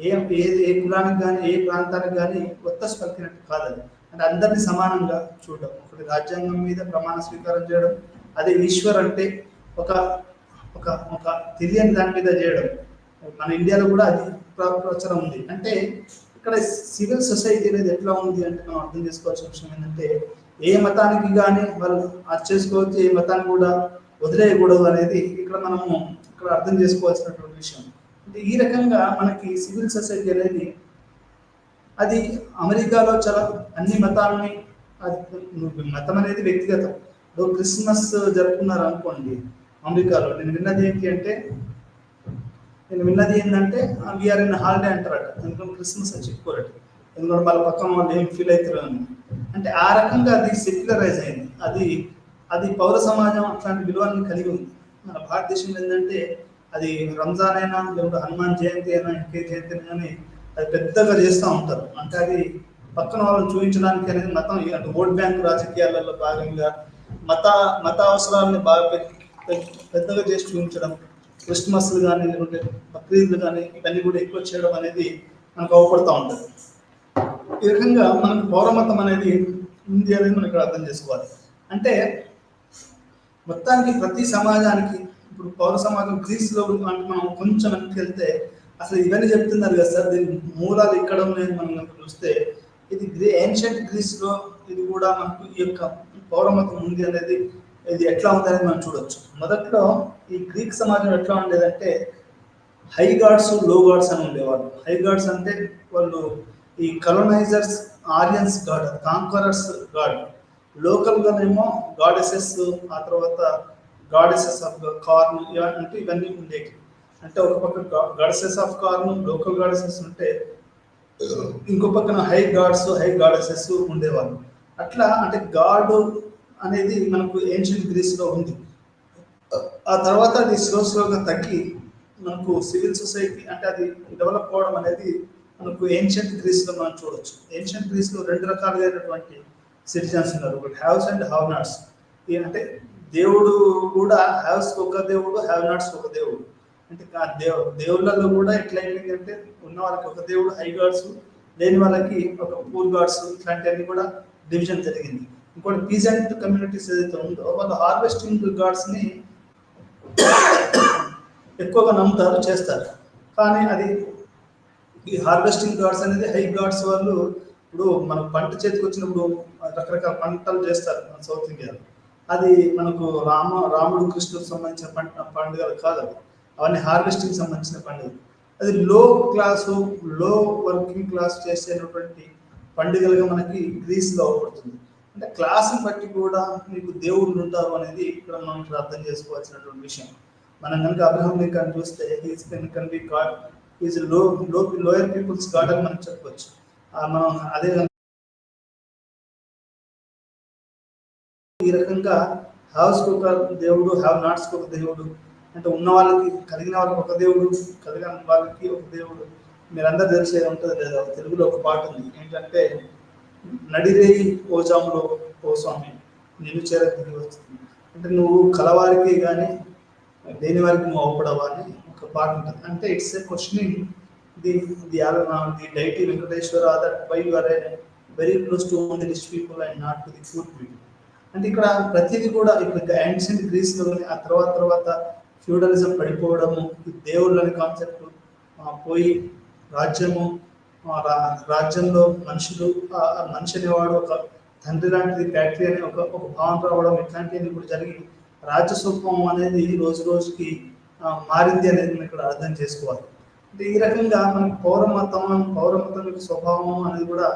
ఏ కులానికి కానీ, ఏ ప్రాంతానికి కానీ ఒత్తాసు పలికినట్టు కాదని, అంటే అందరినీ సమానంగా చూడడం. ఒకటి రాజ్యాంగం మీద ప్రమాణ స్వీకారం చేయడం, అదే ఈశ్వర్ అంటే ఒక ఒక ఒక తెలియని దాని మీద చేయడం. మన ఇండియాలో కూడా అది ప్రచారం ఉంది. అంటే ఇక్కడ సివిల్ సొసైటీ అనేది ఎట్లా ఉంది అంటే మనం అర్థం చేసుకోవాల్సిన విషయం ఏంటంటే, ఏ మతానికి కానీ వాళ్ళు అది చేసుకోవచ్చు, ఏ మతాన్ని కూడా వదిలేయకూడదు అనేది ఇక్కడ అర్థం చేసుకోవాల్సినటువంటి విషయం. అంటే ఈ రకంగా మనకి సివిల్ సొసైటీ అనేది అది అమెరికాలో చాలా అన్ని మతాలని, మతం అనేది వ్యక్తిగతం. క్రిస్మస్ జరుపుకున్నారు అనుకోండి అమెరికాలో, నేను విన్నది ఏంటంటే వీఆర్ ఇన్ హాలిడే అంటారట, ఎందుకంటే క్రిస్మస్ అని చెప్పుకోరట, ఎందుకంటే వాళ్ళ పక్కన వాళ్ళు ఏం ఫీల్ అవుతారు అని. అంటే ఆ రకంగా అది సెక్యులరైజ్ అయింది. అది పౌర సమాజం అట్లాంటి విలువలను కలిగి ఉంది. మన భారతదేశంలో ఏంటంటే అది రంజాన్ అయినా, లేకపోతే హనుమాన్ జయంతి అయినా, ఇంకే జయంతి అయినా కానీ అది పెద్దగా చేస్తూ ఉంటారు. అంటే అది పక్కన వాళ్ళని చూపించడానికి అనేది మతం, అంటే ఓట్ బ్యాంక్ రాజకీయాలలో భాగంగా మత అవసరాలని బాగా పెద్దగా చేసి చూపించడం, క్రిస్మస్లు కానీ, లేకుంటే బక్రీద్లు కానీ, ఇవన్నీ కూడా ఎక్కువ చేయడం అనేది మనకు అవపడుతూ ఉంటుంది. ఈ రకంగా మనకు పౌరమతం అనేది ఉంది అనేది మనం ఇక్కడ అర్థం చేసుకోవాలి. అంటే మొత్తానికి ప్రతి సమాజానికి, ఇప్పుడు పౌర సమాజం గ్రీస్లో అంటే మనం కొంచెం వెనక్కి వెళ్తే అసలు ఇవన్నీ చెప్తున్నారు కదా సార్, దీని మూలాలు ఇక్కడ ఉన్నాయని మనం చూస్తే, ఇది ఏన్షియంట్ గ్రీస్లో ఇది కూడా మనకు ఈ యొక్క పౌరమతం ఉంది అనేది, ఇది ఎట్లా ఉంది అనేది మనం చూడొచ్చు. మొదట్లో ఈ గ్రీక్ సమాజం ఎట్లా ఉండేదంటే హై గాడ్స్, లో గాడ్స్ అని ఉండేవాళ్ళు. హై గాడ్స్ అంటే వాళ్ళు ఈ colonisers, Aryans god, conquerors god. లోకల్గానేమో గాడెసెస్, ఆ తర్వాత గాడెసెస్ ఆఫ్ కార్న్ అంటే ఇవన్నీ ఉండేవి. అంటే ఒక పక్క goddesses of corn, local goddesses ఉంటే, ఇంకో పక్కన హై గాడ్స్, హై గాడెసెస్ ఉండేవాళ్ళు. అట్లా అంటే గాడ్ అనేది మనకు ఏన్షియంట్ గ్రీస్లో ఉంది. ఆ తర్వాత అది స్లోగా తగ్గి మనకు సివిల్ సొసైటీ అంటే అది డెవలప్ అవ్వడం అనేది మనకు ఏన్షియంట్ గ్రీస్లో మనం చూడొచ్చు. ఏన్షియంట్ గ్రీస్లో రెండు రకాలైనటువంటి సిటిజన్స్ ఉన్నారు, ఒకటి హ్యావ్స్ అండ్ హ్యావ్ నాట్స్. అంటే దేవుడు కూడా హ్యావ్స్ ఒక దేవుడు, హ్యావ్ నాట్స్ ఒక దేవుడు. అంటే దేవుళ్ళలో కూడా ఎట్లా అంటే ఉన్న వాళ్ళకి ఒక దేవుడు హై గాడ్స్, లేని వాళ్ళకి ఒక పూర్ గాడ్స్, ఇట్లాంటివన్నీ కూడా డివిజన్ జరిగింది. ఇంకోటి పీజెంట్ కమ్యూనిటీస్ ఏదైతే ఉందో వాళ్ళు హార్వెస్టింగ్ గాడ్స్ని ఎక్కువగా నమ్ముతారు, చేస్తారు. కానీ అది ఈ హార్వెస్టింగ్ గాడ్స్ అనేది హై గాడ్స్ వాళ్ళు, ఇప్పుడు మనం పంట చేతికి వచ్చినప్పుడు రకరకాల పంటలు చేస్తారు మన సౌత్ ఇండియాలో. అది మనకు రాముడు కృష్ణుడికి సంబంధించిన పండుగలు కాదు అవి, అవన్నీ హార్వెస్టింగ్ సంబంధించిన పండుగలు. అది లో క్లాసు, లో వర్కింగ్ క్లాస్ చేసేటటువంటి పండుగలుగా మనకి గ్రీస్లో అవపడుతుంది. అంటే క్లాస్ని బట్టి కూడా మీకు దేవుళ్ళు ఉంటారు అనేది ఇక్కడ మనం అర్థం చేసుకోవాల్సినటువంటి విషయం. మనం కనుక అబ్రహాం లింకన్ చూస్తే can be God, is lower peoples God అని మనం చెప్పవచ్చు. మనం అదే ఈ రకంగా హ్యావ్స్ ఒక దేవుడు, హ్యావ్ నాట్స్ ఒక దేవుడు, అంటే ఉన్న వాళ్ళకి, కలిగిన వాళ్ళకి ఒక దేవుడు, కలిగిన వాళ్ళకి ఒక దేవుడు. మీరందరూ తెలిసే ఉంటుంది లేదా, తెలుగులో ఒక పాట ఉంది ఏంటంటే, నడిరేయి ఓజాములో ఓ స్వామి నేను చేర తిరిగి వస్తుంది. అంటే నువ్వు కలవారికి కానీ లేని వారికి నువ్వు అవపడవా అని ఒక పాట ఉంటుంది. అంటే it's a questioning the deity Venkateshwara that why you are very close to only rich people and not to the poor people. అంటే ఇక్కడ ప్రతిదీ కూడా ఇప్పుడు యాన్షియంట్ గ్రీస్లో కానీ ఆ తర్వాత ఫ్యూడలిజం పడిపోవడము, దేవుళ్ళు అనే కాన్సెప్ట్ పోయి రాజ్యంలో మనుషులు, మనిషి అనేవాడు ఒక తండ్రి లాంటిది, ఫ్యాక్టరీ అనే ఒక భావన రావడం, ఇట్లాంటివన్నీ కూడా జరిగి రాజ్య స్వభావం అనేది రోజు రోజుకి మారింది అనేది మనం ఇక్కడ అర్థం చేసుకోవాలి. అంటే ఈ రకంగా మనకి పౌరమతం యొక్క స్వభావం అనేది కూడా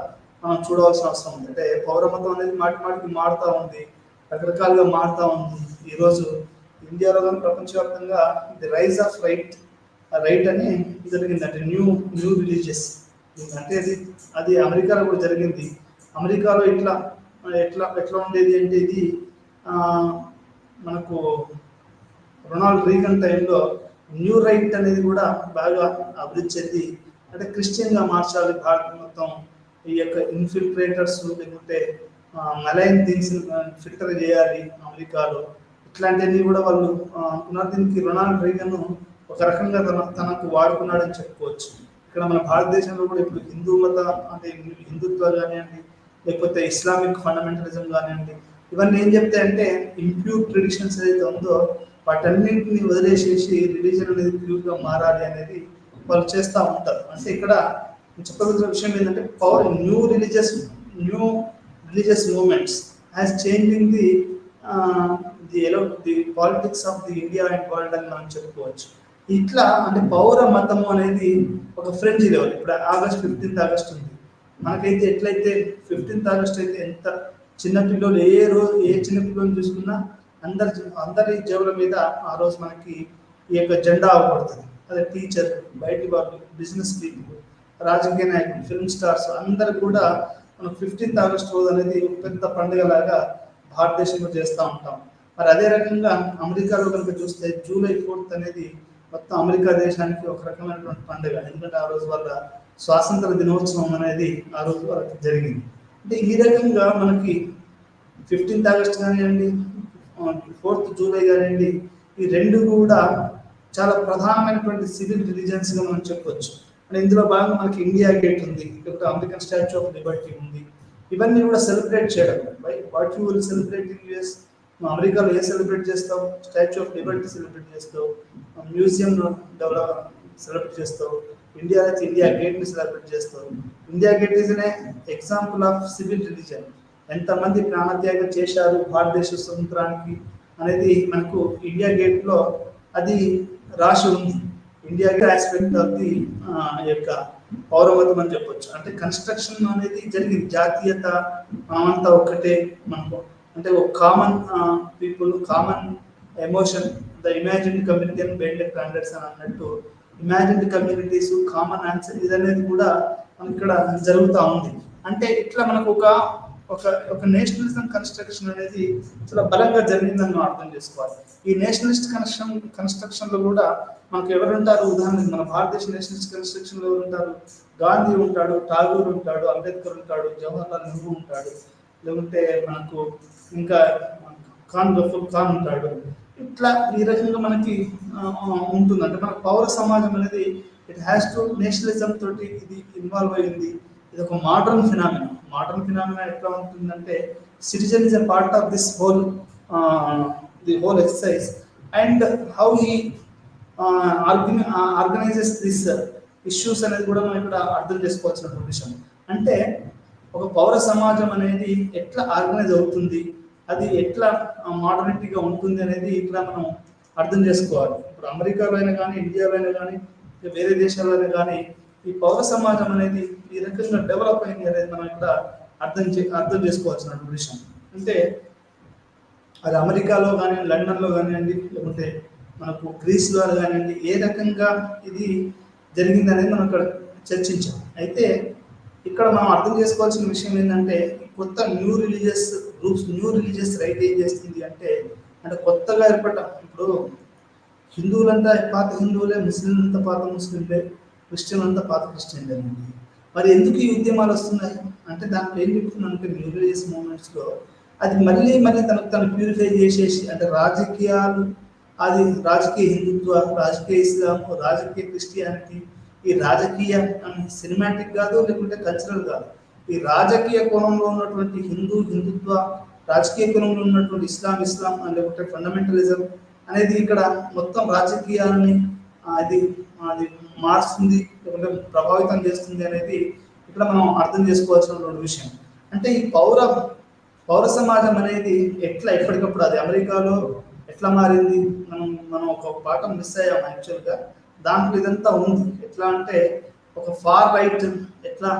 మనం చూడవలసిన అవసరం ఉంది. అంటే పౌరమతం అనేది మాటికి మారుతూ ఉంది, రకరకాలుగా మారుతూ ఉంది. ఈరోజు ఇండియాలో కానీ ప్రపంచవ్యాప్తంగా ది రైజ్ ఆఫ్ రైట్ అని జరిగింది. అంటే న్యూ రిలీజియస్, అంటే అది అమెరికాలో కూడా జరిగింది. అమెరికాలో ఎట్లా ఉండేది అంటే, ఇది మనకు రొనాల్డ్ రీగన్ టైంలో న్యూ రైట్ అనేది కూడా బాగా అభివృద్ధి చెంది, అంటే క్రిస్టియన్గా మార్చాలి భారత్ మొత్తం, ఈ యొక్క ఇన్ఫిల్ట్రేటర్స్ లేకుంటే మలైన్ థింగ్స్ ఫిల్టర్ చేయాలి అమెరికాలో, ఇట్లాంటివన్నీ కూడా వాళ్ళు అనుకున్నారు. దీనికి రొనాల్డ్ రీగన్ ఒక రకంగా తనకు వాడుకున్నాడని చెప్పుకోవచ్చు. ఇక్కడ మన భారతదేశంలో కూడా ఇప్పుడు హిందుత్వ కానివ్వండి, లేకపోతే ఇస్లామిక్ ఫండమెంటలిజం కానివ్వండి, ఇవన్నీ ఏం చెప్తాయంటే ఇంప్యూర్ ట్రెడిషన్స్ ఏదైతే ఉందో వాటన్నింటిని వదిలేసేసి రిలీజన్ అనేది ప్యూర్గా మారాలి అనేది వాళ్ళు చేస్తూ ఉంటారు. అంటే ఇక్కడ చెప్పగలిగిన విషయం ఏంటంటే, new religious moments has changing the politics of the India and world అని మనం చెప్పుకోవచ్చు. ఇట్లా అంటే పౌర మతము అనేది ఒక ఫ్రెండ్లీ లెవెల్. ఇప్పుడు 15th ఆగస్ట్ ఉంది, మనకైతే ఎట్లయితే 15th ఆగస్ట్ అయితే ఎంత చిన్నపిల్లలు ఏ చిన్న పిల్లలు చూసుకున్నా అందరి జేబుల మీద ఆ రోజు మనకి ఈ యొక్క జెండా అవపడుతుంది. అదే టీచర్, బయటి వాళ్ళు, బిజినెస్ పీపుల్, రాజకీయ నాయకులు, ఫిల్మ్ స్టార్స్ అందరు కూడా మనం 15th ఆగస్ట్ రోజు అనేది పెద్ద పండుగ లాగా భారతదేశంలో చేస్తూ ఉంటాం. మరి అదే రకంగా అమెరికాలో కనుక చూస్తే జూలై 4th అనేది మొత్తం అమెరికా దేశానికి ఒక రకమైనటువంటి పండుగ. ఎందుకంటే ఆ రోజు వాళ్ళ స్వాతంత్ర దినోత్సవం అనేది ఆ రోజు వాళ్ళకి జరిగింది. అంటే ఈ రకంగా మనకి 15th ఆగస్ట్ కానివ్వండి, 4th జూలై కానివ్వండి, ఈ రెండు కూడా చాలా ప్రధానమైనటువంటి సివిల్ రిలీజియన్స్గా మనం చెప్పవచ్చు. అంటే ఇందులో భాగంగా మనకి ఇండియా గేట్ ఉంది, లేకపోతే అమెరికన్ స్టాచ్యూ ఆఫ్ లిబర్టీ ఉంది. ఇవన్నీ కూడా సెలబ్రేట్ చేయడం. What you will celebrate in US, అమెరికాలో ఏ సెలబ్రేట్ చేస్తావు? స్టాచ్యూ ఆఫ్ లిబర్టీ సెలబ్రేట్ చేస్తావు, మ్యూజియం సెలబ్రేట్ చేస్తావు. ఇండియా అయితే ఇండియా గేట్ని సెలబ్రేట్ చేస్తావు. ఇండియా గేట్ ఈజ్ అనే ఎగ్జాంపుల్ ఆఫ్ సివిల్ రిలీజియన్. ఎంతమంది ప్రాణత్యాగం చేశారు భారతదేశ స్వతంత్రానికి అనేది మనకు ఇండియా గేట్లో అది రాసి ఉంది. India gate aspect of the యొక్క పౌరమతం అని చెప్పొచ్చు. అంటే కన్స్ట్రక్షన్ అనేది జరిగింది, జాతీయత మనమంతా ఒక్కటే, మనకు అంటే ఒక common people, common emotion, the imagined community and bended standards అని అన్నట్టు ఇమాజిన్డ్ కమ్యూనిటీస్, కామన్ ఆన్సర్ ఇదనేది కూడా మనకి ఇక్కడ జరుగుతూ ఉంది. అంటే ఇట్లా మనకు ఒక నేషనలిజం కన్స్ట్రక్షన్ అనేది చాలా బలంగా జరిగిందని మనం అర్థం చేసుకోవాలి. ఈ నేషనలిస్ట్ కన్స్ట్రక్షన్ లో కూడా మనకు ఎవరు ఉంటారు? ఉదాహరణకి మన భారతదేశ నేషనలిస్ట్ కన్స్ట్రక్షన్ లో ఎవరు ఉంటారు? గాంధీ ఉంటాడు, ఠాగూర్ ఉంటాడు, అంబేద్కర్ ఉంటాడు, జవహర్లాల్ నెహ్రూ ఉంటాడు, లేకుంటే మనకు ఇంకా గఫూర్ ఖాన్ ఉంటాడు. ఇట్లా ఈ రకంగా మనకి ఉంటుంది. అంటే మన పౌర సమాజం అనేది ఇట్ హ్యాస్ టు నేషనలిజం తోటి ఇది ఇన్వాల్వ్ అయింది. ఇది ఒక మోడర్న్ ఫినామినా ఎట్లా ఉంటుందంటే, citizen is a part of this the whole exercise and how he organises this issues అనేది కూడా మనం ఇక్కడ అర్థం చేసుకోవాల్సిన విషయం. అంటే ఒక పౌర సమాజం అనేది ఎట్లా ఆర్గనైజ్ అవుతుంది, అది ఎట్లా మోడర్నిటీగా ఉంటుంది అనేది ఇక్కడ మనం అర్థం చేసుకోవాలి. ఇప్పుడు అమెరికాలో అయినా కానీ, ఇండియాలో అయినా కానీ వేరే దేశాల్లోనే కానీ ఈ పౌర సమాజం అనేది ఈ రకంగా డెవలప్ అయింది అనేది మనం ఇక్కడ అర్థం చేసుకోవాల్సిన విషయం. అంటే అది అమెరికాలో కానీ, లండన్లో కానివ్వండి, లేకుంటే మనకు గ్రీస్లో కానివ్వండి, ఏ రకంగా ఇది జరిగింది అనేది మనం ఇక్కడ చర్చించాం. అయితే ఇక్కడ మనం అర్థం చేసుకోవాల్సిన విషయం ఏంటంటే కొత్త న్యూ రిలీజియస్ రైట్ ఏం చేస్తుంది అంటే కొత్తగా ఏర్పడ్డ ఇప్పుడు హిందువులంతా పాత హిందువులే, ముస్లింలంతా పాత ముస్లింలే, క్రిస్టియన్లంతా పాత క్రిస్టియన్లే అండి. మరి ఎందుకు ఈ ఉద్యమాలు వస్తున్నాయి అంటే దాంట్లో ఏం చెప్తున్నాను అంటే న్యూ రిలీజియస్ మూవ్మెంట్స్లో అది మళ్ళీ తను ప్యూరిఫై చేసేసి అంటే రాజకీయాలు, అది రాజకీయ హిందుత్వ, రాజకీయ ఇస్లాం, రాజకీయ క్రిస్టియానిటీ, ఈ రాజకీయ సినిమాటిక్ కాదు, లేకుంటే కల్చరల్ కాదు, ఈ రాజకీయ కోణంలో ఉన్నటువంటి హిందుత్వ, రాజకీయ కోణంలో ఉన్నటువంటి ఇస్లాం లేకుంటే ఫండమెంటలిజం అనేది ఇక్కడ మొత్తం రాజకీయాలని అది మారుస్తుంది, లేకుంటే ప్రభావితం చేస్తుంది అనేది ఇక్కడ మనం అర్థం చేసుకోవాల్సినటువంటి విషయం. అంటే ఈ పౌర సమాజం అనేది ఎట్లా ఎప్పటికప్పుడు అది అమెరికాలో ఎట్లా మారింది, మనం ఒక పాఠం మిస్ అయ్యాం యాక్చువల్గా. దాంట్లో ఇదంతా ఉంది. ఎట్లా అంటే ఒక ఫార్ రైట్ ఎట్లా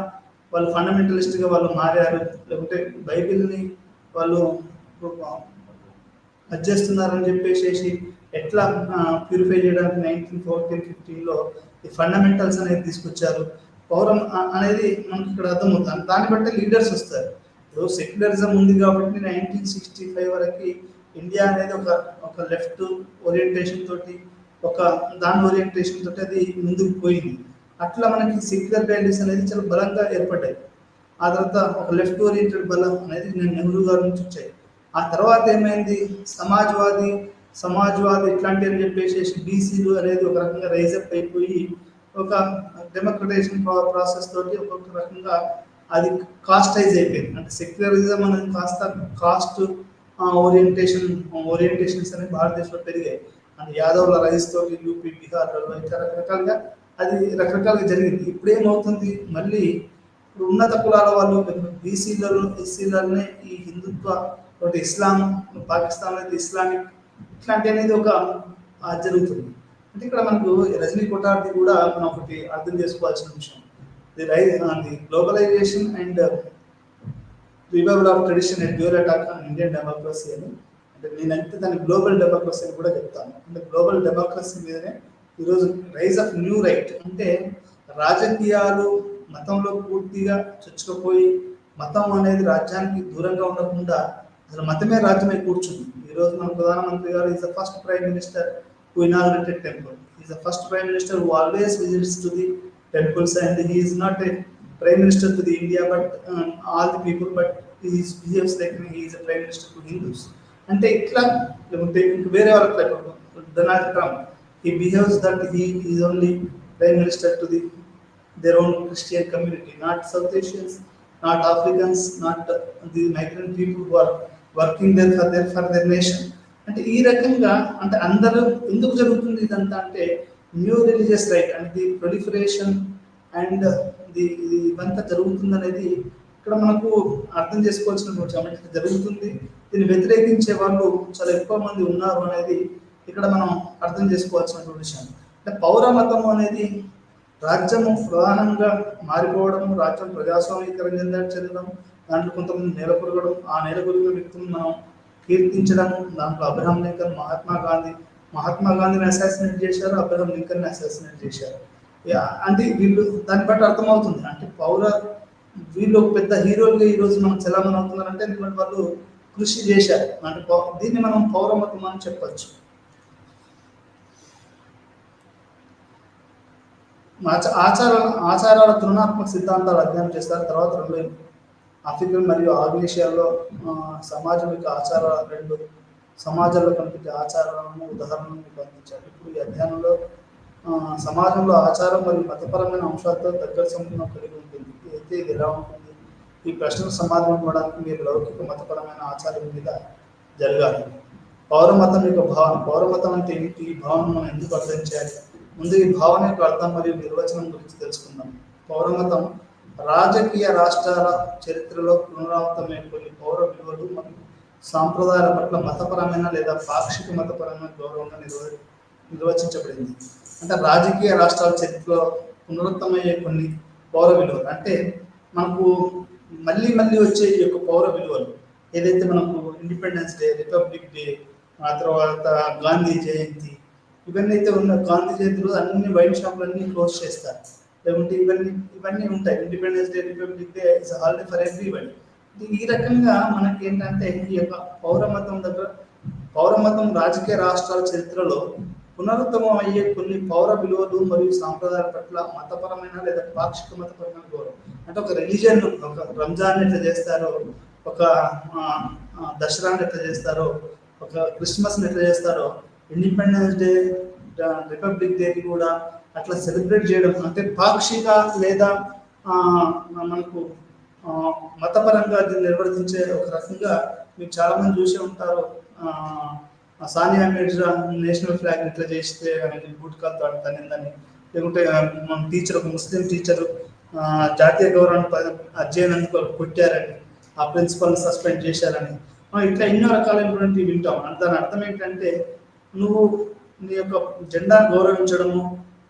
వాళ్ళు ఫండమెంటలిస్ట్గా వాళ్ళు మారారు, లేకుంటే బైబిల్ని వాళ్ళు చేస్తున్నారని చెప్పేసి ఎట్లా ప్యూరిఫై చేయడానికి 1914-15లో ఈ ఫండమెంటల్స్ అనేది తీసుకొచ్చారు. పౌరం అనేది మనకి ఇక్కడ అర్థమవుతుంది. దాన్ని బట్టి లీడర్స్ వస్తారు. ఇప్పుడు సెక్యులరిజం ఉంది కాబట్టి 1965 వరకు ఇండియా అనేది ఒక లెఫ్ట్ ఓరియంటేషన్ తోటి, దాని ఓరియంటేషన్ తోటి అది ముందుకు పోయింది. అట్లా మనకి సెక్యులర్ వాల్యూస్ అనేది చాలా బలంగా ఏర్పడ్డాయి. ఆ తర్వాత ఒక లెఫ్ట్ ఓరియంటెడ్ బలం అనేది నెహ్రూ గారి నుంచి వచ్చాయి. ఆ తర్వాత ఏమైంది, సమాజ్వాది ఇట్లాంటి అని చెప్పేసి బీసీలు అనేది ఒక రకంగా రైజప్ అయిపోయి ఒక డెమోక్రటైజేషన్ ప్రాసెస్ తోటి ఒక్కొక్క రకంగా అది కాస్టైజ్ అయిపోయింది. అంటే సెక్యులరిజం అనేది కాస్త కాస్ట్ ఓరియంటేషన్స్ అనేవి భారతదేశంలో పెరిగాయి. అంటే యాదవ్ల రైస్ తోటి యూపీ, బీహార్లలో ఇంకా రకరకాలుగా అది రకరకాలుగా జరిగింది. ఇప్పుడు ఏమవుతుంది, మళ్ళీ ఇప్పుడు ఉన్నత కులాల వాళ్ళు బీసీలలో, ఎస్సీలనే ఈ హిందుత్వ ఒకటి ఇస్లాం, పాకిస్తాన్ అయితే ఇస్లామిక్ ఇట్లాంటి అనేది ఒక జరుగుతుంది. అంటే ఇక్కడ మనకు రజనీ కొటార్ది కూడా మనం ఒకటి అర్థం చేసుకోవాల్సిన విషయం, the globalization and revival of tradition and dual attack on Indian democracy అని. అంటే నేనైతే దాన్ని గ్లోబల్ డెమోక్రసీ అని కూడా చెప్తాను. అంటే గ్లోబల్ డెమోక్రసీ మీదనే ఈరోజు రైజ్ ఆఫ్ న్యూ రైట్, అంటే రాజకీయాలు మతంలో పూర్తిగా చొచ్చుకుపోయి మతం అనేది రాజ్యానికి దూరంగా ఉండకుండా అసలు మతమే రాజ్యమై కూర్చుంది. ఈరోజు మన ప్రధానమంత్రి గారు is the first prime minister who inaugurated temple. He is the first prime minister who always visits to the temples, and he is not a prime minister to the India but all the people, but he behaves like he is a prime minister to Hindus. అంటే ఇట్లా లేకుంటే వేరే వాళ్ళకి Donald Trump, he behaves that he is only prime minister to their own Christian community, not South Asians, not Africans, not the migrant people who are working there for their nation. అంటే ఈ రకంగా అంటే అందరూ ఎందుకు జరుగుతుంది ఇదంతా అంటే new religious right and the proliferation and ఇదంతా జరుగుతుంది అనేది ఇక్కడ మనకు అర్థం చేసుకోవాల్సిన విషయం. అంటే జరుగుతుంది, దీన్ని వ్యతిరేకించే వాళ్ళు చాలా ఎక్కువ మంది ఉన్నారు అనేది ఇక్కడ మనం అర్థం చేసుకోవాల్సిన విషయం. అంటే పౌర మతం అనేది రాజ్యము ప్రధానంగా మారిపోవడం, రాజ్యం ప్రజాస్వామీకరణ చెందడం, దాంట్లో కొంతమంది నెలకొరగడం, ఆ నెలకొరిగిన వ్యక్తులను మనం కీర్తించడం. దాంట్లో అబ్రహం లింకన్, మహాత్మా గాంధీని అసాసినేట్ చేశారు, అబ్రహం లింకన్ అసాసినేట్ చేశారు. అంటే వీళ్ళు దాన్ని బట్టి అర్థమవుతుంది అంటే వీళ్ళు ఒక పెద్ద హీరోలుగా ఈరోజు మనం చలామణి అవుతున్నారంటే ఎందుకంటే వాళ్ళు కృషి చేశారు. అంటే దీన్ని మనం పౌరమతం అని చెప్పచ్చు. ఆచారాల తులనాత్మక సిద్ధాంతాలు అధ్యయనం చేస్తారు. తర్వాత రెండు ఆఫ్రికన్ మరియు ఆగ్నేషియాలో సమాజం యొక్క ఆచారాలు, రెండు సమాజాల్లో కనిపించే ఆచారాలను ఉదాహరణను అందించారు. ఇప్పుడు ఈ అధ్యయనంలో సమాజంలో ఆచారం మరియు మతపరమైన అంశాలతో దగ్గర సంబంధం కలిగి ఉంటుంది. అయితే ఇది ఎలా ఉంటుంది, ఈ ప్రశ్నకు సమాధానం ఇవ్వడానికి మీరు లౌకిక మతపరమైన ఆచారం మీద జరగాలి. పౌరమతం యొక్క భావన, పౌరమతం అంటే ఏంటి, ఈ భావన మనం ఎందుకు అర్థం చేయాలి? ముందు ఈ భావన యొక్క అర్థం మరియు నిర్వచనం గురించి తెలుసుకుందాం. పౌరమతం రాజకీయ రాష్ట్రాల చరిత్రలో పునరావృతమైన కొన్ని పౌర విలువలు మరియు సాంప్రదాయాల పట్ల మతపరమైన లేదా పాక్షిక మతపరమైన గౌరవంగా నిర్వచించబడింది. అంటే రాజకీయ రాష్ట్రాల చరిత్రలో పునరుత్తమయ్యే కొన్ని పౌర విలువలు, అంటే మనకు మళ్ళీ మళ్ళీ వచ్చే ఈ యొక్క పౌర విలువలు ఏదైతే మనకు ఇండిపెండెన్స్ డే, రిపబ్లిక్ డే, ఆ తర్వాత గాంధీ జయంతి, ఇవన్నీ అయితే ఉన్న గాంధీ జయంతి రోజు అన్ని వైన్ షాపులన్నీ క్లోజ్ చేస్తారు, లేకుంటే ఇవన్నీ ఉంటాయి. Independence day, republic day is holiday for everybody. ఈ రకంగా మనకి ఏంటంటే ఈ యొక్క పౌరమతం రాజకీయ రాష్ట్రాల చరిత్రలో పునరుత్తమం అయ్యే కొన్ని పౌర విలువలు మరియు సాంప్రదాయాల పట్ల మతపరమైన లేదా పాక్షిక మతపరమైన గౌరవం. అంటే ఒక రిలీజియన్, ఒక రంజాన్ ఎట్లా చేస్తారో, ఒక దసరాని ఎట్లా చేస్తారో, ఒక క్రిస్మస్ని ఎట్లా చేస్తారో, ఇండిపెండెన్స్ డే, రిపబ్లిక్ డేని కూడా అట్లా సెలబ్రేట్ చేయడం, అంటే పాక్షిక లేదా మనకు మతపరంగా దీన్ని నిర్వర్తించే ఒక రకంగా మీరు చాలా మంది చూసే ఉంటారు. సానియా మిర్జా నేషనల్ ఫ్లాగ్ ఇట్లా చేస్తే గుట్కాలతో తనిందని, లేకుంటే మన టీచర్, ఒక ముస్లిం టీచరు జాతీయ గౌరవాన్ని అధ్యయనందుకు కొట్టారని, ఆ ప్రిన్సిపల్ని సస్పెండ్ చేశారని, ఇట్లా ఎన్నో రకాలైనటువంటి వింటాం. దాని అర్థం ఏంటంటే నువ్వు నీ యొక్క జెండాను గౌరవించడము,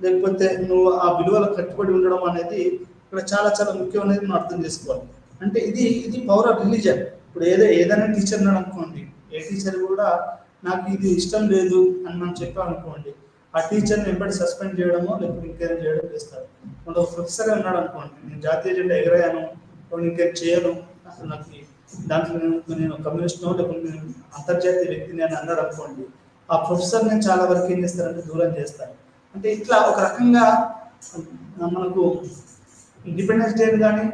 లేకపోతే నువ్వు ఆ విలువలకు కట్టుబడి ఉండడం అనేది ఇక్కడ చాలా చాలా ముఖ్యం అనేది మనం అర్థం చేసుకోవాలి. అంటే ఇది పౌర రిలీజన్. ఇప్పుడు ఏదైనా టీచర్ ఉన్నాడు అనుకోండి, ఏ టీచర్ కూడా నాకు ఇది ఇష్టం లేదు అని మనం చెప్పామనుకోండి, ఆ టీచర్ని వెంబడి సస్పెండ్ చేయడమో లేకపోతే ఇంకేం చేయడం చేస్తారు. ఒక ప్రొఫెసర్ ఉన్నాడు అనుకోండి, నేను జాతీయ జెండా ఎగరేయాను, ఇంకేం చేయను, అసలు నాకు దాంట్లో నేను కమ్యూనిస్ట్నో లేకపోతే నేను అంతర్జాతీయ వ్యక్తిని అని అన్నాడు అనుకోండి, ఆ ప్రొఫెసర్ నేను చాలా వరకు ఏం చేస్తారంటే దూరం చేస్తారు. అంటే ఇట్లా ఒక రకంగా మనకు ఇండిపెండెన్స్ డేని కానీ,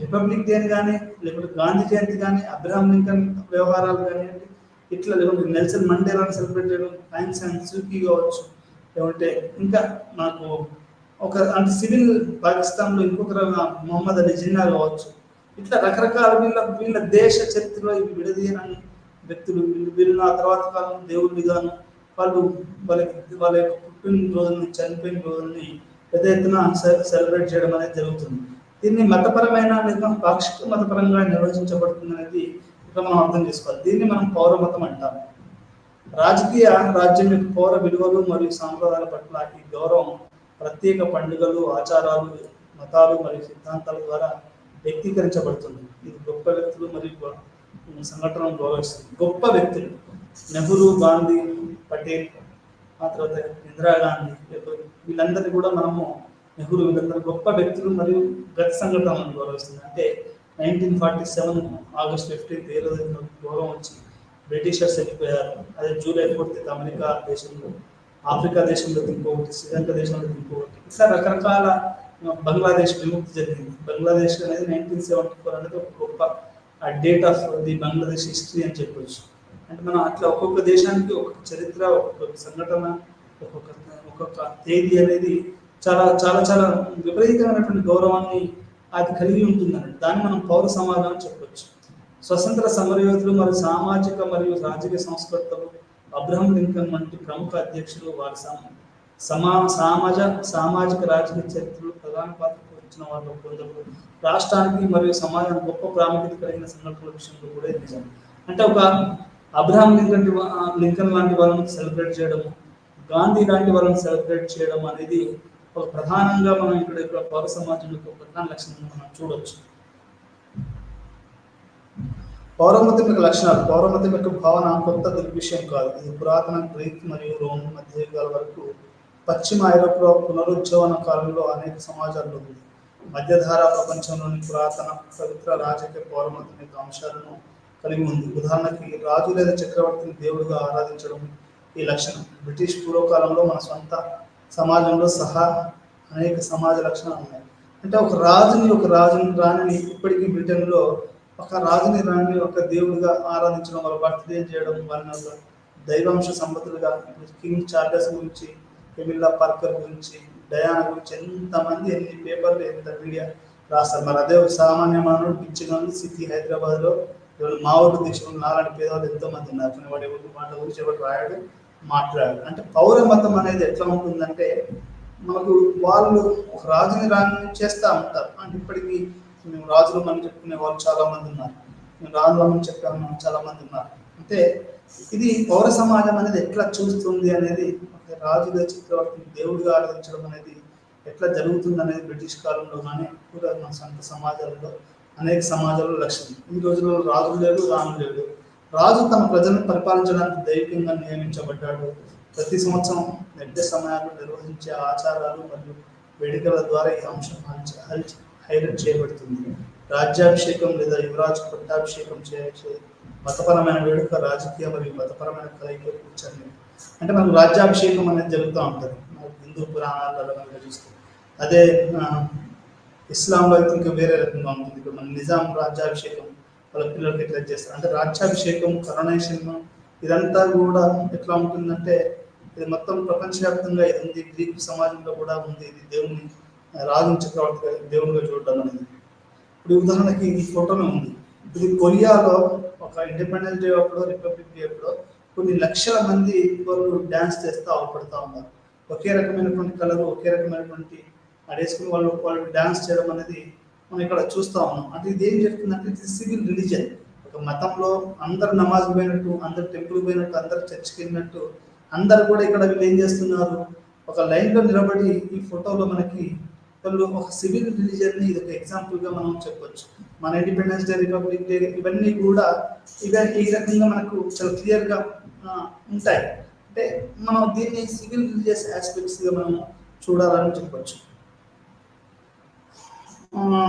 రిపబ్లిక్ డేని కానీ, లేకపోతే గాంధీ జయంతి కానీ, అబ్రహాం లింకన్ వ్యవహారాలు కానివ్వండి, ఇట్లా లేకుంటే నెల్సన్ మండేలాని సెలబ్రేట్ చేయడం, ఆంగ్ సాన్ సూకీ కావచ్చు, లేకుంటే ఇంకా మనకు అంటే సివిల్ పాకిస్తాన్లో ఇంకొక మొహమ్మద్ అలీ జిన్నా కావచ్చు, ఇట్లా రకరకాల వీళ్ళ దేశ చరిత్రలో ఇవి విడదీయనని వ్యక్తులు, వీళ్ళు ఆ తర్వాత కాలం దేవుళ్ళు గాను వాళ్ళ యొక్క పుట్టిన రోజుల్ని, చనిపోయిన రోజుల్ని పెద్ద ఎత్తున సెలబ్రేట్ చేయడం అనేది జరుగుతుంది. దీన్ని మతపరమైన లేదా పాక్షిక మతపరంగా నిర్వహించబడుతుంది అనేది ఇక్కడ మనం అర్థం చేసుకోవాలి. దీన్ని మనం పౌరమతం అంటాం. రాజకీయ రాజ్యం యొక్క పౌర విలువలు మరియు సాంప్రదాయాల పట్ల ఈ గౌరవం ప్రత్యేక పండుగలు, ఆచారాలు, మతాలు మరియు సిద్ధాంతాల ద్వారా వ్యక్తీకరించబడుతుంది. ఇది గొప్ప వ్యక్తులు మరియు సంఘటనలు గౌరవిస్తుంది. గొప్ప వ్యక్తులు నెహ్రూ, గాంధీ, పటేల్, ఆ తర్వాత ఇందిరాగాంధీ, వీళ్ళందరినీ కూడా మనము వీళ్ళందరూ గొప్ప వ్యక్తులు మరియు గత సంఘటనలను గౌరవిస్తుంది. అంటే 1947 ఆగస్ట్ 15 ఏ రోజు గౌరవం వచ్చి బ్రిటిషర్స్ వెళ్ళిపోయారు. అదే జూలై 4 అమెరికా దేశంలో, ఆఫ్రికా దేశంలో ఇంకొకటి, శ్రీలంక దేశంలో ఇంకొకటి, ఇట్లా రకరకాల బంగ్లాదేశ్ విముక్తి జరిగింది. బంగ్లాదేశ్ అనేది 1974 అనేది ఒక గొప్ప date of the Bangladesh history అని చెప్పవచ్చు. అంటే మనం అట్లా ఒక్కొక్క దేశానికి ఒక్కొక్క చరిత్ర, ఒక్కొక్క సంఘటన, ఒక్కొక్క తేదీ అనేది చాలా చాలా చాలా విపరీతమైనటువంటి గౌరవాన్ని అది కలిగి ఉంటుందండి. దాన్ని మనం పౌర సమాజం అని చెప్పవచ్చు. స్వతంత్ర సమరయోధులు మరియు సామాజిక మరియు రాజకీయ సంస్కర్తలు, అబ్రహం లింకన్ వంటి ప్రముఖ అధ్యక్షులు వారి సామాజిక రాజకీయ చరిత్రలో ప్రధాన పాత్ర పోషించిన వాళ్ళు కొందరు రాష్ట్రానికి మరియు సమాజానికి గొప్ప ప్రాముఖ్యత కలిగిన సంఘటనల విషయంలో కూడా నిజం. అంటే ఒక అబ్రహాం లింకన్ లాంటి వాళ్ళని సెలబ్రేట్ చేయడము, గాంధీ లాంటి వాళ్ళని సెలబ్రేట్ చేయడం అనేది ఒక ప్రధానంగా మనం ఇక్కడ పౌర సమాజం యొక్క ప్రధాన లక్షణంగా మనం చూడవచ్చు. పౌరమతం యొక్క లక్షణాలు. పౌరమతం యొక్క భావన కొత్త దృగ్విషయం కాదు. ఇది పురాతన గ్రీక్ మరియు రోమ్ మధ్యయుగాల వరకు పశ్చిమ ఐరోపాలో పునరుజ్జీవన కాలంలో అనేక సమాజాల్లో ఉంది. మధ్యధార ప్రపంచంలోని పురాతన పవిత్ర రాజకీయ పౌరమతం యొక్క అంశాలను కలిగి ఉంది. ఉదాహరణకి రాజు లేదా చక్రవర్తిని దేవుడిగా ఆరాధించడం ఈ లక్షణం. బ్రిటిష్ పూర్వకాలంలో మన సొంత సమాజంలో సహా అనేక సమాజ లక్షణాలు ఉన్నాయి. అంటే ఒక రాణిని ఇప్పటికీ బ్రిటన్లో ఒక రాణిని ఒక దేవుడిగా ఆరాధించడం, వాళ్ళ బర్త్డే చేయడం, వాళ్ళని ఒక దైవాంశ సంపత్తులుగా, కింగ్ చార్లెస్ గురించి, కెమిల్లా పార్కర్ గురించి, డయానా గురించి ఎంతమంది ఎన్ని పేపర్లు ఎంత మీడియా రాస్తారు. మరి అదే ఒక సామాన్య మానవుడు పిచ్చిగా సిటీ హైదరాబాద్లో మా ఊరు దేశంలో నాలాంటి పేదవాళ్ళు ఎంతో మంది ఉన్నారు. వాళ్ళ గురించి ఎవరు రాయడు, మాట్లాడారు. అంటే పౌర మతం అనేది ఎట్లా ఉంటుందంటే మనకు వాళ్ళు ఒక రాజుని చేస్తూ ఉంటారు. అంటే ఇప్పటికీ మేము రాజులమని చెప్పుకునే వాళ్ళు చాలా మంది ఉన్నారు, మేము రాజులమని చెప్పాము చాలా మంది ఉన్నారు. అంటే ఇది పౌర సమాజం అనేది ఎట్లా చూస్తుంది అనేది, రాజుగా చక్రవర్తిని దేవుడిగా ఆరాధించడం అనేది ఎట్లా జరుగుతుంది అనేది బ్రిటిష్ కాలంలో కానీ కూడా మన సొంత సమాజాలలో అనేక సమాజాల్లో లక్ష్యం. ఈ రోజుల్లో రాజు లేడు, రాను లేడు. రాజు తన ప్రజలను పరిపాలించడానికి దైవికంగా నియమించబడ్డాడు. ప్రతి సంవత్సరం నిర్దిష్ట సమయాల్లో నిర్వహించే ఆచారాలు మరియు వేడుకల ద్వారా ఈ అంశం హైలైట్ చేయబడుతుంది. రాజ్యాభిషేకం లేదా యువరాజు పట్టాభిషేకం చేసే మతపరమైన వేడుక రాజకీయ మరియు మతపరమైన కలయిక కూర్చొని, అంటే మనకు రాజ్యాభిషేకం అనేది జరుగుతూ ఉంటుంది మనకు హిందూ పురాణాలలో కనుక చూస్తే. అదే ఇస్లాంలో అయితే ఇంకా వేరే రకంగా ఉంటుంది. ఇప్పుడు మన నిజాం రాజ్యాభిషేకం వాళ్ళ పిల్లలకి ఎట్లా చేస్తారు అంటే రాజ్యాభిషేకం, కరోనేషన్, ఇదంతా కూడా ఎట్లా ఉంటుందంటే ఇది మొత్తం ప్రపంచవ్యాప్తంగా ఇది ఉంది. గ్రీకు సమాజంలో కూడా ఉంది. ఇది దేవుని రాజు చక్రవర్తిగా దేవునిగా చూడడం అనేది. ఇప్పుడు ఉదాహరణకి ఈ ఫోటోలో ఉంది. ఇది కొరియాలో ఒక ఇండిపెండెన్స్ డే అప్పుడు, రిపబ్లిక్ డే అప్పుడు కొన్ని లక్షల మంది వాళ్ళు డ్యాన్స్ చేస్తూ అవపడుతూ ఉన్నారు. ఒకే రకమైనటువంటి కలరు, ఒకే రకమైనటువంటి అడేసుకుని వాళ్ళు డ్యాన్స్ చేయడం అనేది మనం ఇక్కడ చూస్తూ ఉన్నాం. అంటే ఇది ఏం చెప్తుందంటే ఇది సివిల్ రిలీజన్. ఒక మతంలో అందరు నమాజ్ పోయినట్టు, అందరు టెంపుల్ పోయినట్టు, అందరు చర్చ్కి వెళ్ళినట్టు అందరు కూడా ఇక్కడ వీళ్ళు ఏం చేస్తున్నారు, ఒక లైన్లో నిలబడి ఈ ఫోటోలో మనకి వాళ్ళు ఒక సివిల్ రిలీజన్ని ఇది ఒక ఎగ్జాంపుల్గా మనం చెప్పొచ్చు. మన ఇండిపెండెన్స్ డే, రిపబ్లిక్ డే ఇవన్నీ కూడా ఈ రకంగా మనకు చాలా క్లియర్గా ఉంటాయి. అంటే మనం దీన్ని సివిల్ రిలీజియస్ ఆస్పెక్ట్స్గా మనం చూడాలని చెప్పొచ్చు.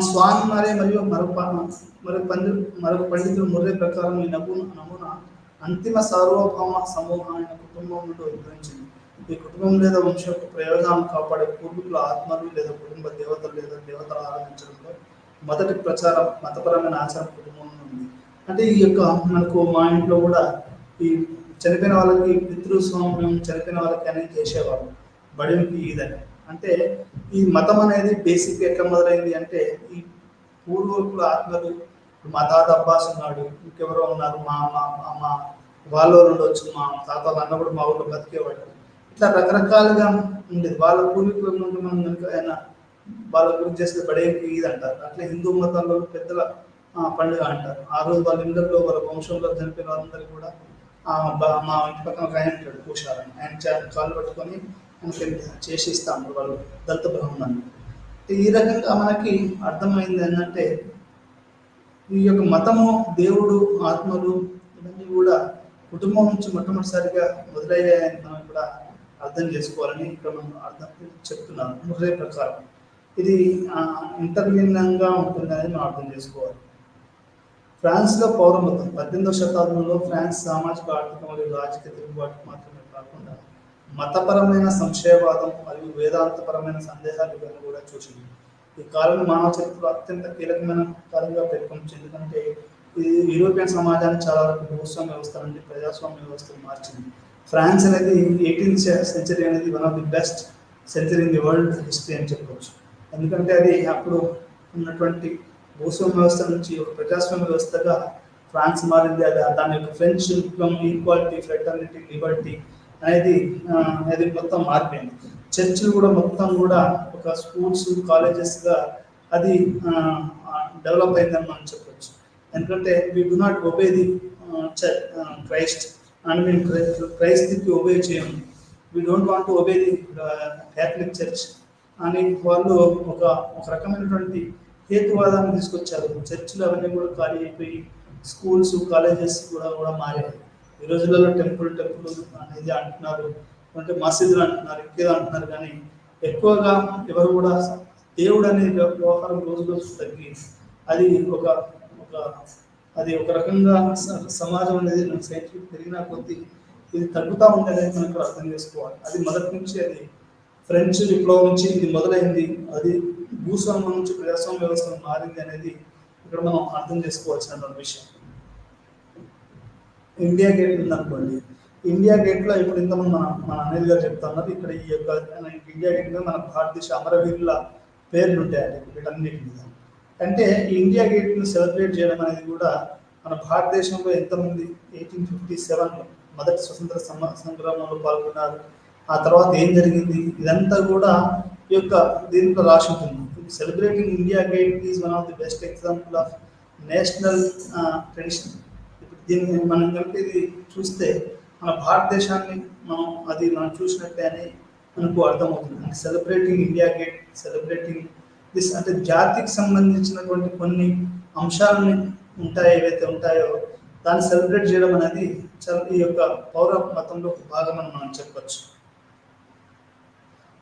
స్వామి మరియు మరొక పండితులు ముర్రే ప్రకారం ఈ నమూనా అంతిమ సార్వభౌమ సమూహమైన కుటుంబం నుండి ఉద్భవించింది. ఈ కుటుంబం లేదా వంశం యొక్క ప్రయోజనాలను కాపాడే పూర్వీకుల ఆత్మలు లేదా కుటుంబ దేవతలు లేదా దేవతలు ఆరాధించడంలో మొదటి ప్రచారం మతపరమైన ఆచారం కుటుంబం ఉంది. అంటే ఈ యొక్క మనకు మా ఇంట్లో కూడా ఈ చనిపోయిన వాళ్ళకి పితృస్వామ్యం, చనిపోయిన వాళ్ళకి అనేది చేసేవాళ్ళు బడికి ఈదని. అంటే ఈ మతం అనేది బేసిక్ ఎట్లా మొదలైంది అంటే ఈ పూర్వీకుల ఆత్మలు, మా తాత అబ్బాస్ ఉన్నాడు, ఇంకెవరో ఉన్నారు, మా వాళ్ళు ఉండొచ్చు, మా తాత అన్నప్పుడు మా ఊళ్ళో బతికేవాడు, ఇట్లా రకరకాలుగా ఉండేది. వాళ్ళ పూర్వీకుల నుండి మనం కనుక ఆయన వాళ్ళ గురించి చేస్తే బడేకి ఇది అంటారు. అట్లా హిందూ మతంలో పెద్దల పండుగ అంటారు. ఆ రోజు వాళ్ళ ఇళ్ళల్లో వాళ్ళ వంశంలో చనిపోయిన వాళ్ళందరికీ కూడా మా ఇంటి పక్కన ఒక ఆయన ఉంటాడు పూషారని, ఆయన కాళ్ళు పట్టుకొని ఆయనకి చేసి ఇస్తాం వాళ్ళు దళిత బ్రాహ్మణులు. ఈ రకంగా మనకి అర్థమైంది ఏంటంటే ఈ యొక్క మతము, దేవుడు, ఆత్మలు ఇవన్నీ కూడా కుటుంబం నుంచి మొట్టమొదటిసారిగా మొదలయ్యాయని మనం కూడా అర్థం చేసుకోవాలని ఇక్కడ మనం చెప్తున్నాను. ముర్రే ప్రకారం ఇది ఇంటర్లీనంగా ఉంటుందని మనం అర్థం చేసుకోవాలి. ఫ్రాన్స్లో పౌరమతం 18వ శతాబ్దంలో ఫ్రాన్స్ సామాజిక, ఆర్థిక మరియు రాజకీయ తిరుగుబాటు మాత్రమే కాకుండా మతపరమైన సంశయవాదం మరియు వేదాంతపరమైన సందేహాలు ఇవన్నీ కూడా చూసింది. ఈ కాలం మానవ చరిత్రలో అత్యంత కీలకమైన కాలంగా పేర్కొనవచ్చు. ఎందుకంటే ఇది యూరోపియన్ సమాజాన్ని చాలా వరకు భూస్వామ్య వ్యవస్థ నుండి ప్రజాస్వామ్య వ్యవస్థను మార్చింది. ఫ్రాన్స్ అనేది 18th సెంచరీ అనేది one of the best century in the world history అని చెప్పవచ్చు. ఎందుకంటే అది అప్పుడు ఉన్నటువంటి భూస్వామ్య వ్యవస్థ నుంచి ఒక ప్రజాస్వామ్య వ్యవస్థగా ఫ్రాన్స్ మారింది. అది దాని యొక్క ఫ్రెంచ్ ఈక్వాలిటీ, ఫ్రెటర్నిటీ, లిబర్టీ అనేది మొత్తం మారిపోయింది. చర్చిలు కూడా మొత్తం కూడా ఒక స్కూల్స్, కాలేజెస్గా అది డెవలప్ అయిందని మనం చెప్పవచ్చు. ఎందుకంటే we do not obey the Christ and మేము క్రైస్ట్కి ఒబే చేయము. We don't want to obey the Catholic church అని వాళ్ళు ఒక రకమైనటువంటి హేతువాదాన్ని తీసుకొచ్చారు. చర్చిలు అవన్నీ కూడా ఖాళీ అయిపోయి స్కూల్స్, కాలేజెస్ కూడా మారాయి. ఈ రోజులలో టెంపుల్ అనేది అంటున్నారు, అంటే మసీదులు అంటున్నారు, ఇంకేదో అంటున్నారు. కానీ ఎక్కువగా ఎవరు కూడా దేవుడు అనే వ్యవహారం రోజు రోజు తగ్గి అది ఒక రకంగా సమాజం అనేది సైంటిఫిక్ పెరిగిన కొద్దీ ఇది తగ్గుతూ ఉంది అనేది మనం ఇక్కడ అర్థం చేసుకోవాలి. అది మొదటి నుంచి అది ఫ్రెంచ్ విప్లవం నుంచి ఇది మొదలైంది. అది భూస్వామ్యం నుంచి ప్రజాస్వామ్య వ్యవస్థ మారింది అనేది ఇక్కడ మనం అర్థం చేసుకోవాల్సిన విషయం. ఇండియా గేట్ ఉందనుకోండి. ఇండియా గేట్లో ఇప్పుడు ఇంతమంది మన అనిల్ గారు చెప్తా ఉన్నారు. ఇక్కడ ఈ యొక్క ఇండియా గేట్ మీద మన భారతదేశ అమరవీరుల పేర్లు ఉంటాయండి వీటన్నిటి మీద. అంటే ఈ ఇండియా గేట్ను సెలబ్రేట్ చేయడం అనేది కూడా మన భారతదేశంలో ఎంతమంది 1857 మొదటి స్వతంత్ర సంగ్రామంలో పాల్గొన్నారు, ఆ తర్వాత ఏం జరిగింది, ఇదంతా కూడా ఈ యొక్క దీంట్లో రాసి ఉంటుంది. Celebrating India gate is one of the best example of national tradition. ఇప్పుడు దీన్ని మనం కనుక ఇది చూస్తే మన భారతదేశాన్ని మనం చూసినట్టే అని మనకు అర్థమవుతుంది. అంటే celebrating India gate, celebrating this అంటే జాతికి సంబంధించినటువంటి కొన్ని అంశాలని ఏవైతే ఉంటాయో దాన్ని సెలబ్రేట్ చేయడం అనేది ఈ యొక్క పౌర మతంలో ఒక భాగం అని మనం చెప్పచ్చు.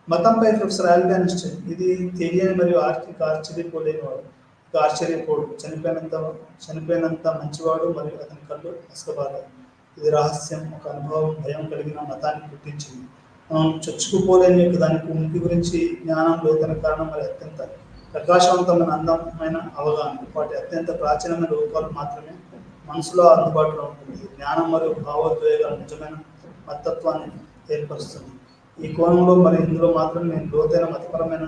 మతంపై ప్రొఫెసర్ ఆల్బర్ట్ ఐన్స్టీన్ ఇది తెలియని మరియు ఆశ్చర్యపోలేనివాడు, ఆశ్చర్యపోడు, చనిపోయినంత మంచివాడు మరియు అతని కళ్ళు అసకబారాయి. ఇది రహస్యం, ఒక అనుభవం, భయం కలిగిన మతాన్ని పుట్టించింది. మనం చొచ్చుకుపోలేని దానికి ఉనికి గురించి జ్ఞానం, లోతైన కారణం మరియు అత్యంత ప్రకాశవంతమైన అందమైన అవగాహన, వాటి అత్యంత ప్రాచీనమైన రూపాలు మాత్రమే మనసులో అందుబాటులో ఉంటుంది. జ్ఞానం మరియు భావోద్వేగాలు నిజమైన మతత్వాన్ని ఏర్పరుస్తుంది. ఈ కోణంలో మరి ఇందులో మాత్రం నేను లోతైన మతపరమైన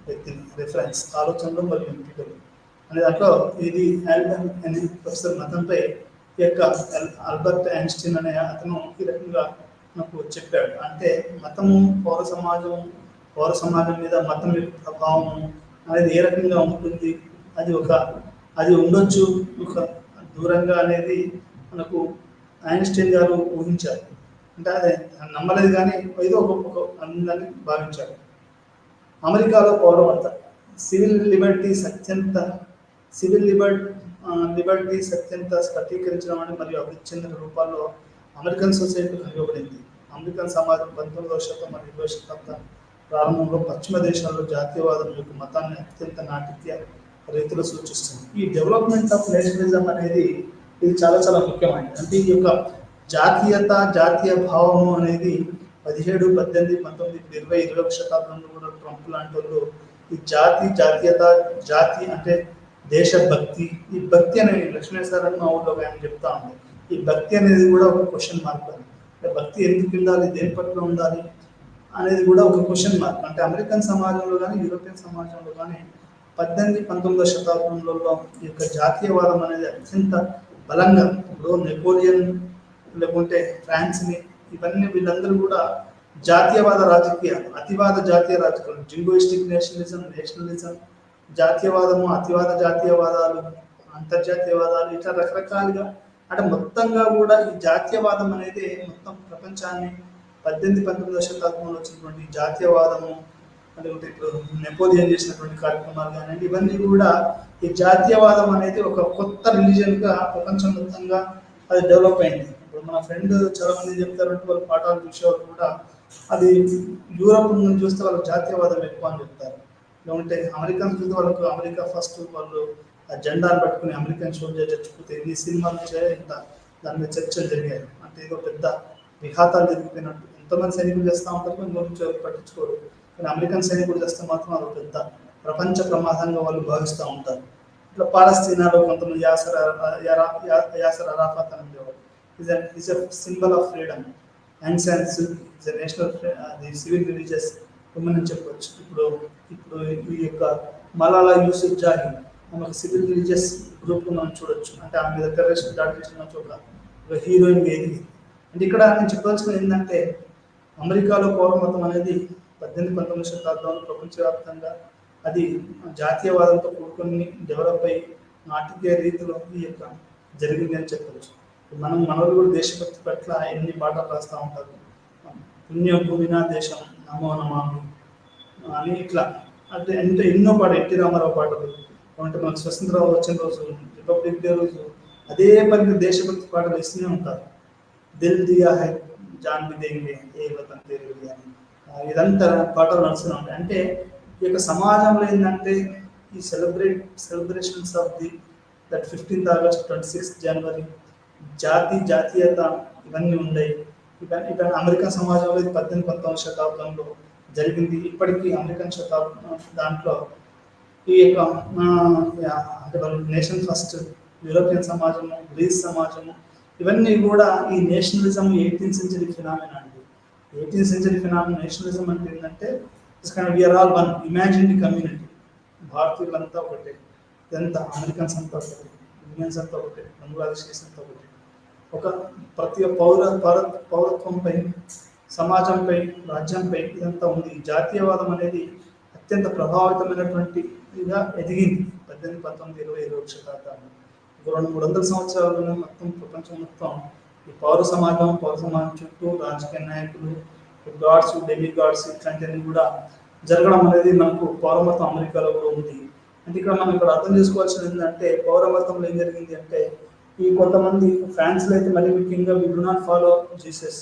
వ్యక్తిని, రిఫరెన్స్, ఆలోచనలు మరియు ఎంపికలు అనే దాంట్లో ఇది ఆల్బర్ట్ అనే ప్రొఫెసర్ మతంపై ఈ యొక్క ఆల్బర్ట్ ఐన్స్టీన్ అనే అతను ఈ రకంగా నాకు చెప్పాడు. అంటే మతము పౌర సమాజం మీద మతం యొక్క ప్రభావం అనేది ఏ రకంగా ఉంటుంది, అది ఉండొచ్చు ఒక దూరంగా అనేది మనకు ఐన్స్టీన్ గారు ఊహించారు. అంటే అదే నమ్మలేదు కానీ ఏదో ఒక అందని భావించారు. అమెరికాలో పౌరమత సివిల్ లిబర్టీస్ అత్యంత స్ఫటీకరించడం మరియు అభివృద్ధి చెందిన రూపాల్లో అమెరికన్ సొసైటీ కనుగొబడింది. అమెరికన్ సమాజం 19వ శతాబ్దం మరియు 20వ శతాబ్దం ప్రారంభంలో పశ్చిమ దేశాల్లో జాతీయవాదం యొక్క మతాన్ని అత్యంత నాటకీయ రీతిలో సూచిస్తుంది. ఈ డెవలప్మెంట్ ఆఫ్ నేషనలిజం అనేది ఇది చాలా చాలా ముఖ్యమైనది. అంటే ఈ యొక్క జాతీయ భావము అనేది 17, 18, 19, 20, 20వ శతాబ్దంలో కూడా ట్రంప్ లాంటి వాళ్ళు ఈ జాతి అంటే దేశభక్తి, ఈ భక్తి అనేది లక్ష్మీసారని మా ఊళ్ళో ఆయన చెప్తా ఉంది. ఈ భక్తి అనేది కూడా ఒక క్వశ్చన్ మార్క్. అంటే భక్తి ఎందుకు ఉండాలి, దేని పట్ల ఉండాలి అనేది కూడా ఒక క్వశ్చన్ మార్క్. అంటే అమెరికన్ సమాజంలో కానీ యూరోపియన్ సమాజంలో కానీ 18, 19వ శతాబ్దంలో ఈ యొక్క జాతీయవాదం అనేది అత్యంత బలంగా, ఇప్పుడు నెపోలియన్ లేకుంటే ఫ్రాన్స్ని వీళ్ళందరూ కూడా జాతీయవాద రాజకీయాలు, అతివాద జాతీయ రాజకీయాలు, జింగోయిస్టిక్ నేషనలిజం, జాతీయవాదము, అతివాద జాతీయవాదాలు, అంతర్జాతీయవాదాలు, ఇట్లా రకరకాలుగా అంటే మొత్తంగా కూడా ఈ జాతీయవాదం అనేది మొత్తం ప్రపంచాన్ని 18, 19వ శతాబ్దంలో వచ్చినటువంటి జాతీయవాదము లేకుంటే ఇప్పుడు నెపోలియన్ చేసినటువంటి కార్యక్రమాలు కానీ ఇవన్నీ కూడా ఈ జాతీయవాదం అనేది ఒక కొత్త రిలీజియన్గా ప్రపంచం మొత్తంగా అది డెవలప్ అయింది. ఇప్పుడు మన ఫ్రెండ్ చాలా మంది చెప్తారంటే వాళ్ళు పాఠాలు చూసేవాళ్ళు కూడా అది యూరోప్ నుంచి చూస్తే వాళ్ళకి జాతీయవాదం ఎక్కువ అని చెప్తారు. లేకుంటే అమెరికన్ చూస్తే వాళ్ళకు అమెరికా ఫస్ట్, వాళ్ళు ఆ జెండాను పట్టుకుని అమెరికన్ సోల్జర్ చచ్చిపోతే ఈ సినిమాలు ఇంత దాని మీద చర్చలు జరిగాయి. అంటే ఏదో పెద్ద విఘాతాలు జరిగిపోయినట్టు ఎంతమంది సైనికులు చేస్తూ ఉంటారు, కొన్ని గురించి పట్టించుకోరు. కానీ అమెరికన్ సైనికులు చేస్తే మాత్రం అది పెద్ద ప్రపంచ ప్రమాదంగా వాళ్ళు భావిస్తూ ఉంటారు. ఇట్లా పాలస్తీనాలో కొంతమంది యాసర్ అరాఫాత్ అని ఉండేవాడు. Is a symbol of freedom. Aung San Suu Kyi is a national civil religious women అని చెప్పవచ్చు. ఇప్పుడు ఈ యొక్క మలాలా యూసుఫ్ జాహీ ఆమె ఒక సివిల్ రిలీజియస్ గ్రూప్ మనం చూడొచ్చు. అంటే ఆమె మీద టెర్రరిస్ట్ దాడి చేసిన ఒక హీరోయిన్గా ఎదిగింది. అంటే ఇక్కడ నేను చెప్పవలసింది ఏంటంటే అమెరికాలో పౌరమతం అనేది 18, 19వ శతాబ్దంలో ప్రపంచవ్యాప్తంగా అది జాతీయవాదంతో కూడుకొని డెవలప్ అయ్యి నాటకీయ రీతిలో ఈ యొక్క జరిగింది అని చెప్పవచ్చు. మనలు కూడా దేశభక్తి పట్ల ఎన్ని పాటలు రాస్తూ ఉంటారు. పుణ్యభూమినా దేశం నమో నమామి అని ఇట్లా అంటే ఎన్నో పాటలు, ఎన్టీ రామారావు పాటలు. అంటే మనకు స్వతంత్రం వచ్చిన రోజు, రిపబ్లిక్ డే రోజు అదే పనికి దేశభక్తి పాటలు ఇస్తూనే ఉంటారు. దిల్ దియా హై జాన్ బి దేంగే ఏ వతన్ తేరే లియా అని ఇదంతా పాటలు నడుస్తూనే ఉంటాయి. అంటే ఈ యొక్క సమాజంలో ఏంటంటే ఈ celebrations of that 15th August, 26th జనవరి, జాతీయత ఇవన్నీ ఉన్నాయి. ఇవన్నీ అమెరికన్ సమాజంలో 18, 19వ శతాబ్దంలో జరిగింది. ఇప్పటికీ అమెరికన్ శతాబ్దం దాంట్లో ఈ యొక్క నేషన్ ఫస్ట్, యూరోపియన్ సమాజము, గ్రీస్ సమాజము ఇవన్నీ కూడా ఈ నేషనలిజం 18th సెంచరీ ఫినామినా అండి. 18th సెంచరీ ఫినామినా నేషనలిజం అంటే ఏంటంటే we are all one imagined community. భారతీయులంతా ఒకటే, ఇదంతా అమెరికన్స్ అంతా ఒకటే, ఇండియన్స్ అంతా ఒకటే, బంగ్లాదేశీస్ అంతా ఒకటే. ప్రతి పౌరత్వంపై, సమాజంపై, రాజ్యంపై ఇదంతా ఉంది. జాతీయవాదం అనేది అత్యంత ప్రభావితమైనటువంటి ఇదిగా ఎదిగింది 18, 19, 20, 21వ శతాబ్దంలో. ఒక 200-300 సంవత్సరాలుగా మొత్తం ప్రపంచం మొత్తం ఈ పౌర సమాజం చుట్టూ రాజకీయ నాయకులు, గాడ్స్, డెమి గాడ్స్ ఇట్లాంటివన్నీ కూడా జరగడం అనేది మనకు పౌరమతం అమెరికాలో కూడా ఉంది. అంటే ఇక్కడ మనం ఇక్కడ అర్థం చేసుకోవాల్సింది ఏంటంటే పౌరమతంలో ఏం జరిగింది అంటే ఈ కొంతమంది ఫ్రాన్స్లో అయితే మరీ ముఖ్యంగా we do not follow Jesus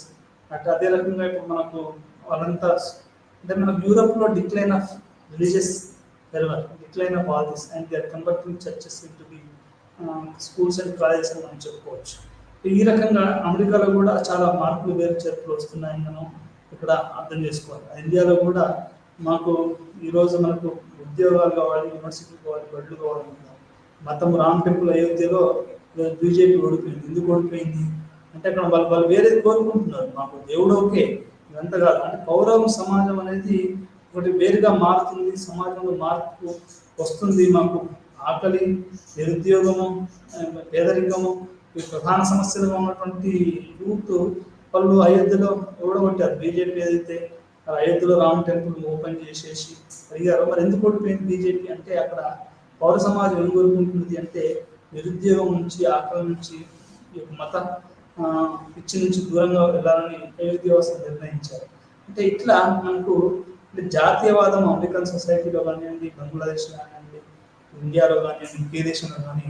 అంటే అదే రకంగా ఇప్పుడు మనకు వాళ్ళంతా అంటే మనకు యూరోప్లో decline of religious decline of all this and they are converting churches into be schools and colleges అని మనం చెప్పుకోవచ్చు. ఈ రకంగా అమెరికాలో కూడా చాలా మార్పులు వేరు చేర్పులు వస్తున్నాయని మనం ఇక్కడ అర్థం చేసుకోవాలి. ఇండియాలో కూడా మాకు ఈరోజు మనకు ఉద్యోగాలు కావాలి, యూనివర్సిటీలు కావాలి, బడులు కావాలి. మతం రామ్ టెంపుల్ అయోధ్యలో బీజేపీ ఓడిపోయింది. ఎందుకు ఓడిపోయింది అంటే అక్కడ వాళ్ళు వేరేది కోరుకుంటున్నారు. మాకు దేవుడు ఓకే, ఇదంతా కాదు. అంటే పౌరవ సమాజం అనేది ఒకటి వేరుగా మారుతుంది, సమాజంలో మార్పు వస్తుంది. మాకు ఆకలి, నిరుద్యోగము, పేదరికము ఈ ప్రధాన సమస్యలుగా ఉన్నటువంటి యూత్ వాళ్ళు అయోధ్యలో ఓడగొట్టారు. బీజేపీ ఏదైతే అయోధ్యలో రామ్ టెంపుల్ ఓపెన్ చేసేసి అడిగారు, మరి ఎందుకు ఓడిపోయింది బీజేపీ అంటే అక్కడ పౌర సమాజం ఏం కోరుకుంటుంది అంటే నిరుద్యోగం నుంచి, ఆకలి నుంచి, ఈ మత పిచ్చి నుంచి దూరంగా వెళ్ళాలని అయోధ్యవాసులు నిర్ణయించారు. అంటే ఇట్లా మనకు జాతీయవాదం అమెరికన్ సొసైటీలో కానివ్వండి, బంగ్లాదేశ్ కానివ్వండి, ఇండియాలో కానివ్వండి, ఇంకే దేశంలో కానీ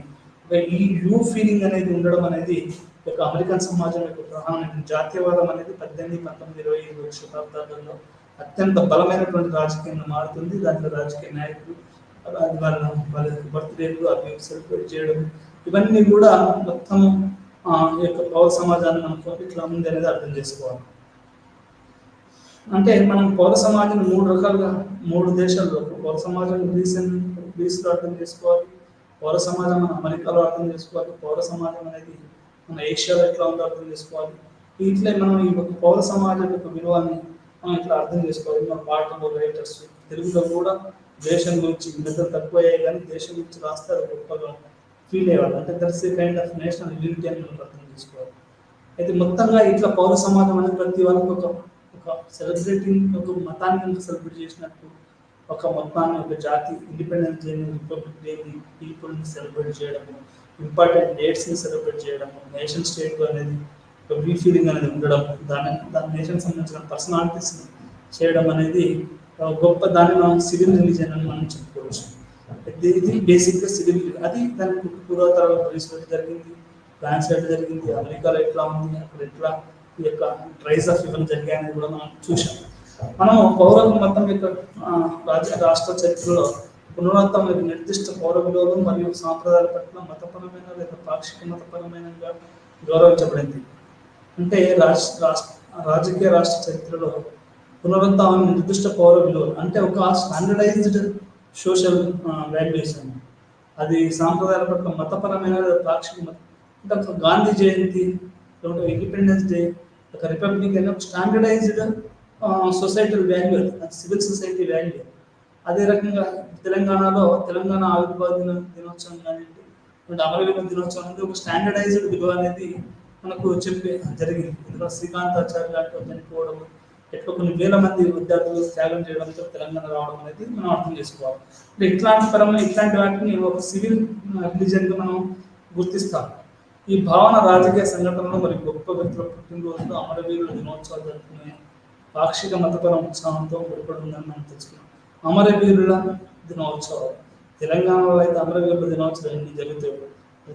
ఈ యూ ఫీలింగ్ అనేది ఉండడం అనేది ఒక అమెరికన్ సమాజం యొక్క ప్రధానమైన జాతీయవాదం అనేది 18, 19, 20 శతాబ్దాలలో అత్యంత బలమైనటువంటి రాజకీయంగా మారుతుంది. దాంట్లో రాజకీయ నాయకులు వాళ్ళ బర్త్డేలు అవి సెలబ్రేట్ చేయడం ఇవన్నీ కూడా మొత్తం ఈ యొక్క పౌర సమాజాన్ని మనం ఇట్లా ఉంది అనేది అర్థం చేసుకోవాలి. అంటే మనం పౌర సమాజం 3 రకాలుగా 3 దేశాల్లో పౌర సమాజం గ్రీస్లో అర్థం చేసుకోవాలి, పౌర సమాజం మన అమెరికాలో అర్థం చేసుకోవాలి, పౌర సమాజం అనేది మన ఏషియాలో ఎట్లా ఉందో అర్థం చేసుకోవాలి. ఇట్లే మనం ఈ యొక్క పౌర సమాజం యొక్క విలువని మనం ఇట్లా అర్థం చేసుకోవాలి. మన పాటలు, రైటర్స్ తెలుగులో కూడా దేశం గురించి మెదడు తక్కువ అయ్యాయి కానీ దేశం గురించి రాస్తే అది గొప్పగా ఫీల్ అయ్యేవాళ్ళు. అంటే that's a kind of national unity అని మనం అర్థం చేసుకోవాలి. అయితే మొత్తంగా ఇట్లా పౌర సమాజం అనేది ప్రతి వాళ్ళకి ఒక సెలబ్రేటింగ్ ఒక మతాన్ని సెలబ్రేట్ చేసినట్టు ఒక మొత్తాన్ని ఒక జాతి ఇండిపెండెన్స్ డేని, రిపబ్లిక్ డేని, పీపుల్ని సెలబ్రేట్ చేయడము, ఇంపార్టెంట్ డేట్స్ని సెలబ్రేట్ చేయడము, నేషన్ స్టేట్ అనేది ఒక వీ ఫీలింగ్ అనేది ఉండడం, దాని నేషన్ సంబంధించిన పర్సనాలిటీస్ని చేయడం అనేది గొప్ప దాన్ని మనం సివిల్ రిలీజియన్ అని మనం చెప్పుకోవచ్చు. ఇది బేసిక్గా సివిల్ అది దానికి పూర్వతరాల గ్రీస్లో జరిగింది, ఫ్రాన్స్లో జరిగింది, అమెరికాలో ఎట్లా ఉంది, అక్కడ ఎట్లా ఈ యొక్క రైజ్ ఆఫ్ ఇవన్నీ జరిగాయని కూడా మనం చూసాం. మనం పౌర మతం యొక్క రాష్ట్ర చరిత్రలో పునరుత్తం నిర్దిష్ట పౌర విలువలు మరియు సాంప్రదాయాల పట్ల మతపరమైన లేదా పాక్షిక మతపరమైన గౌరవించబడింది. అంటే రాజకీయ రాష్ట్ర చరిత్రలో పునరుత్థానం నిర్దిష్ట పౌర విలువలు అంటే ఒక స్టాండర్డైజ్డ్ సోషల్ వాల్యూస్ అని అది సాంప్రదాయాల పట్ల మతపరమైన పాక్షిక మతం అంటే ఒక గాంధీ జయంతి, ఇండిపెండెన్స్ డే, ఒక రిపబ్లిక్ అనే ఒక స్టాండర్డైజ్డ్ సొసైటల్ వాల్యూ, అది సివిల్ సొసైటీ వాల్యూ. అదే రకంగా తెలంగాణలో తెలంగాణ ఆవిర్భావ దినోత్సవం కానివ్వండి, అమరవీరుల దినోత్సవం అనేది ఒక స్టాండర్డైజ్డ్ విలువ అనేది మనకు చెప్పే జరిగింది. ఇందులో శ్రీకాంతాచార్య గారితో చనిపోవడం, ఎట్లా కొన్ని వేల మంది విద్యార్థులు త్యాగం చేయడంతో తెలంగాణ రావడం అనేది మనం అర్థం చేసుకోవాలి. ఇట్లాంటి వాటిని ఒక సివిల్ రిలీజియన్గా మనం గుర్తిస్తాం. ఈ భావన రాజకీయ సంఘటనలు మరియు గొప్ప వ్యక్తుల పుట్టినరోజులు అమరవీరుల దినోత్సవాలు జరుపుకునే పాక్షిక మతపర ఉత్సాహంతో ముడిపడి ఉందని మనం తెలుసుకున్నాం. అమరవీరుల దినోత్సవాలు తెలంగాణలో అయితే అమరవీరుల దినోత్సవం ఎన్ని జరుగుతాయి,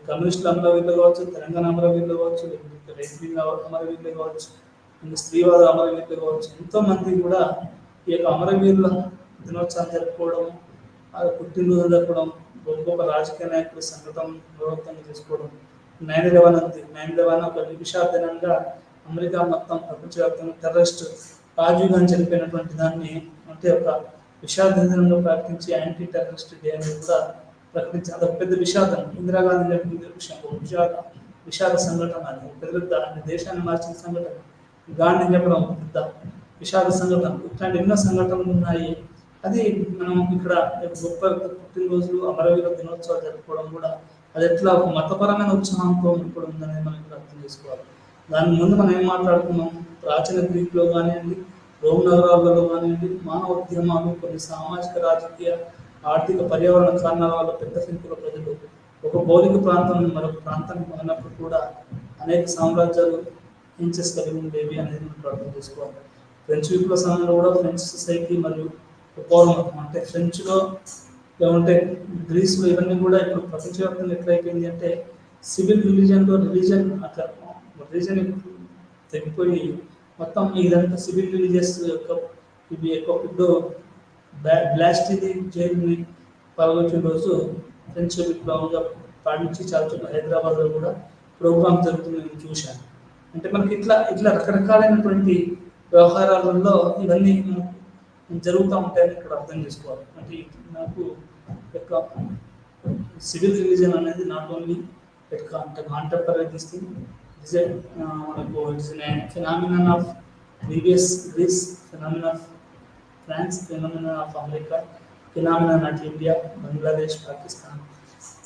కమ్యూనిస్టుల అమరవీరులు కావచ్చు, తెలంగాణ అమరవీరులు కావచ్చు, లేకపోతే రైతుల అమరవీరులు కావచ్చు, స్త్రీవాద అమరవీరులు కావచ్చు, ఎంతోమంది కూడా ఈ యొక్క అమరవీరుల దినోత్సవాన్ని జరుపుకోవడం, పుట్టినరోజు జరపడం, గొప్ప రాజకీయ నాయకుల సంఘటన గౌరవంగా చేసుకోవడం, 9/11 ఒక విషాదనంగా అమెరికా మొత్తం ప్రపంచవ్యాప్తంగా టెర్రరిస్ట్ రాజీవ్ గాంధీ చనిపోయినటువంటి దాన్ని అంటే ఒక విషాదంగా ప్రకటించి యాంటీ టెర్రరిస్ట్ డే అని కూడా ప్రకటించి అదొక పెద్ద విషాదం. ఇందిరాగాంధీ చెప్పిన విషాద సంఘటన, అది పెద్ద దేశాన్ని మార్చిన సంఘటన. గాంధీ చెప్పడం పెద్ద విషాద సంఘటన. ఇట్లాంటి ఎన్నో సంఘటనలు ఉన్నాయి. అది మనం ఇక్కడ గొప్ప పుట్టినరోజులు అమరవీరుల దినోత్సవాలు జరుపుకోవడం కూడా అది ఎట్లా ఒక మతపరమైన ఉత్సాహంతో ఇప్పుడు ఉందనేది మనం ఇక్కడ అర్థం చేసుకోవాలి. దాని ముందు మనం ఏం మాట్లాడుకున్నాం, ప్రాచీన గ్రీకులో కానివ్వండి, రోమ్ నగరాలలో కానివ్వండి, మానవ ఉద్యమాలు, కొన్ని సామాజిక, రాజకీయ, ఆర్థిక, పర్యావరణ కారణాల వల్ల పెద్ద సంఖ్యలో ప్రజలు ఒక భౌతిక ప్రాంతం నుండి మరొక ప్రాంతానికి ఉన్నప్పుడు కూడా అనేక సామ్రాజ్యాలు ఇంచెస్ కలిగి ఉండేవి అనేది మనం అర్థం చేసుకోవాలి. ఫ్రెంచ్ విప్లవ సమయంలో కూడా ఫ్రెంచ్ సొసైటీ మరియు పౌరమతం అంటే ఫ్రెంచ్లో లేకుంటే గ్రీస్లో ఇవన్నీ కూడా ఇప్పుడు ప్రపంచవ్యాప్తంగా ఎట్లయిపోయింది అంటే సివిల్ రిలీజన్ అట్లా రిలీజన్ తగ్గిపోయి మొత్తం ఇదంతా సివిల్ రిలీజియస్ యొక్క ఇవి ఎక్కువ ఇప్పుడు బ్లాస్టిని జైలుని పాల్గొచ్చిన రోజు ఫ్రెంచ్ విప్లవంగా పాటించి చాలా చోట్ల హైదరాబాద్లో కూడా ప్రోగ్రామ్ జరుగుతుంది నేను చూశాను. అంటే మనకి ఇట్లా ఇట్లా రకరకాలైనటువంటి వ్యవహారాలలో ఇవన్నీ జరుగుతూ ఉంటాయని ఇక్కడ అర్థం చేసుకోవాలి. అంటే నాకు యొక్క సివిల్ రిలీజన్ అనేది నాట్ ఓన్లీ అంటే కాంటెంపరీ దిస్ థింగ్ మనకు phenomenon of previous Greece, phenomenon of France, phenomenon of America, phenomenon of India, Bangladesh,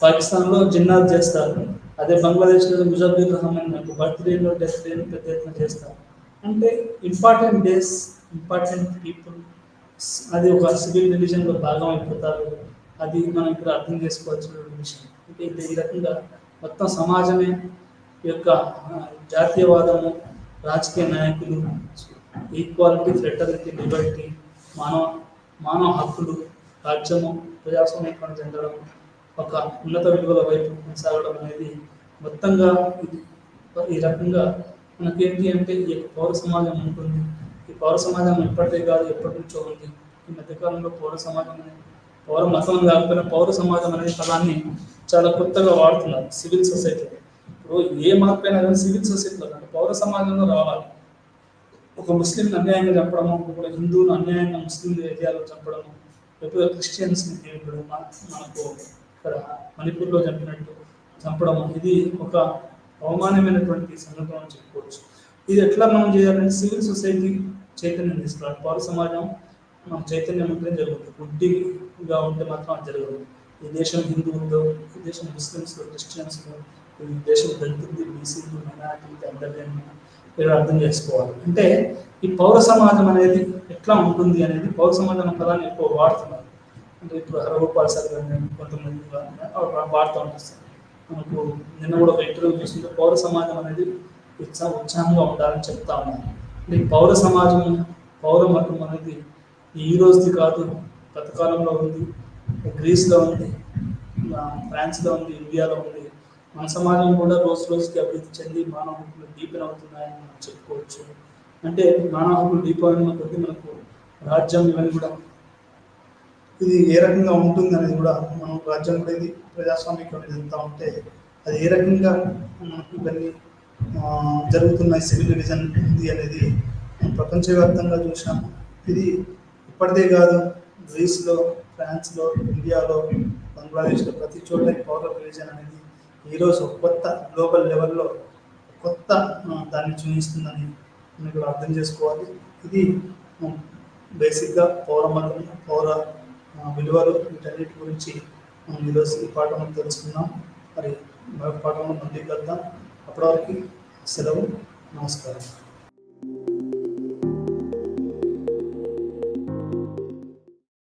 పాకిస్తాన్లో జిన్నాత్ చేస్తారు. అదే బంగ్లాదేశ్లో ముజాబిర్ రహమాన్ బర్త్డేలో డెత్ డేని పెద్ద ఎత్తున చేస్తారు. అంటే ఇంపార్టెంట్ డేస్, ఇంపార్టెంట్ పీపుల్ అది ఒక సివిల్ రిలీజన్లో భాగం అయిపోతారు. అది మనం ఇక్కడ అర్థం చేసుకోవాల్సిన విషయం. అంటే ఈ రకంగా మొత్తం సమాజమే ఈ యొక్క జాతీయవాదము, రాజకీయ నాయకులు, ఈక్వాలిటీ, ఫ్రెటర్నిటీ, లిబర్టీ, మానవ హక్కులు, రాజ్యము, ప్రజాస్వామ్యం చెందడం, ఒక ఉన్నత విలువల వైపు కొనసాగడం అనేది మొత్తంగా ఈ రకంగా మనకేంటి అంటే ఈ పౌర సమాజం ఉంటుంది. ఈ పౌర సమాజం ఎప్పటిదే కాదు ఎప్పటి నుంచో ఉంది. ఈ మధ్యకాలంలో పౌర సమాజం అనేది పౌర మతం కాకపోయినా పౌర సమాజం అనే పదాన్ని చాలా కొత్తగా వాడుతున్నారు సివిల్ సొసైటీ. ఇప్పుడు ఏ మార్పు అయినా కానీ సివిల్ సొసైటీలో అంటే పౌర సమాజంలో రావాలి. ఒక ముస్లింని అన్యాయంగా చంపడము, ఒక హిందువును అన్యాయంగా ముస్లిం ఏరియాలో చంపడము, లేకపోతే క్రిస్టియన్స్ని మనకు ఇక్కడ మణిపూర్లో చంపడం, ఇది ఒక అవమానమైనటువంటి సంఘటన అని చెప్పుకోవచ్చు. ఇది ఎట్లా మనం చేయాలంటే సివిల్ సొసైటీ చైతన్యం తీసుకురావాలి. పౌర సమాజం మనం చైతన్యం ఉంటే జరుగుతుంది. గుడ్డిగా ఉంటే మాత్రం అది జరగదు. ఈ దేశం హిందువులు, ఈ దేశం ముస్లిమ్స్, క్రిస్టియన్స్, ఈ దేశం దళితులు, బీసీలు, మైనారిటీలు అందరినీ మీరు అర్థం చేసుకోవాలి. అంటే ఈ పౌర సమాజం అనేది ఎట్లా ఉంటుంది అనేది పౌర సమాజం పదాన్ని ఎక్కువ వాడుతున్నారు. అంటే ఇప్పుడు హరగోపాల్ సార్ గారిని కొంతమంది వాడుతూ ఉంటుంది. మనకు నిన్న కూడా ఒక ఇంటర్వ్యూ చూస్తుంటే పౌర సమాజం అనేది ఉత్సాహంగా ఉండాలని చెప్తా ఉన్నాను. అంటే పౌర సమాజం, పౌర మతం అనేది ఈ రోజుది కాదు, గత కాలంలో ఉంది, గ్రీస్లో ఉంది, ఫ్రాన్స్లో ఉంది, ఇండియాలో ఉంది. మన సమాజం కూడా రోజు రోజుకి అభివృద్ధి చెంది మానవ హక్కులు డీపెన్ అవుతున్నాయని మనం చెప్పుకోవచ్చు. అంటే మానవ హక్కులు డీపెన్ కొద్ది మనకు రాజ్యం ఇవన్నీ కూడా ఇది ఏ రకంగా ఉంటుంది అనేది కూడా మనం రాజ్యం కూడా ఇది ప్రజాస్వామికం జరుగుతూ ఉంటే అది ఏ రకంగా మనకు ఇవన్నీ జరుగుతున్నాయి, సివిల్ రిలీజన్ ఉంది అనేది ప్రపంచవ్యాప్తంగా చూసాము. ఇది ఇప్పటిదే కాదు, గ్రీస్లో, ఫ్రాన్స్లో, ఇండియాలో, బంగ్లాదేశ్లో ప్రతి చోట పౌర రిలీజన్ అనేది ఈరోజు కొత్త గ్లోబల్ లెవెల్లో కొత్త దాన్ని చూపిస్తుందని మనం అర్థం చేసుకోవాలి. ఇది బేసిక్గా పౌర మతం, పౌర విలువలు, వీటన్నిటి గురించి మనం ఈరోజు ఈ పాఠంలో తెలుసుకుందాం. మరి మరొక పాఠంలో మళ్ళీ కలుద్దాం. అప్పటివరకు సెలవు, నమస్కారం.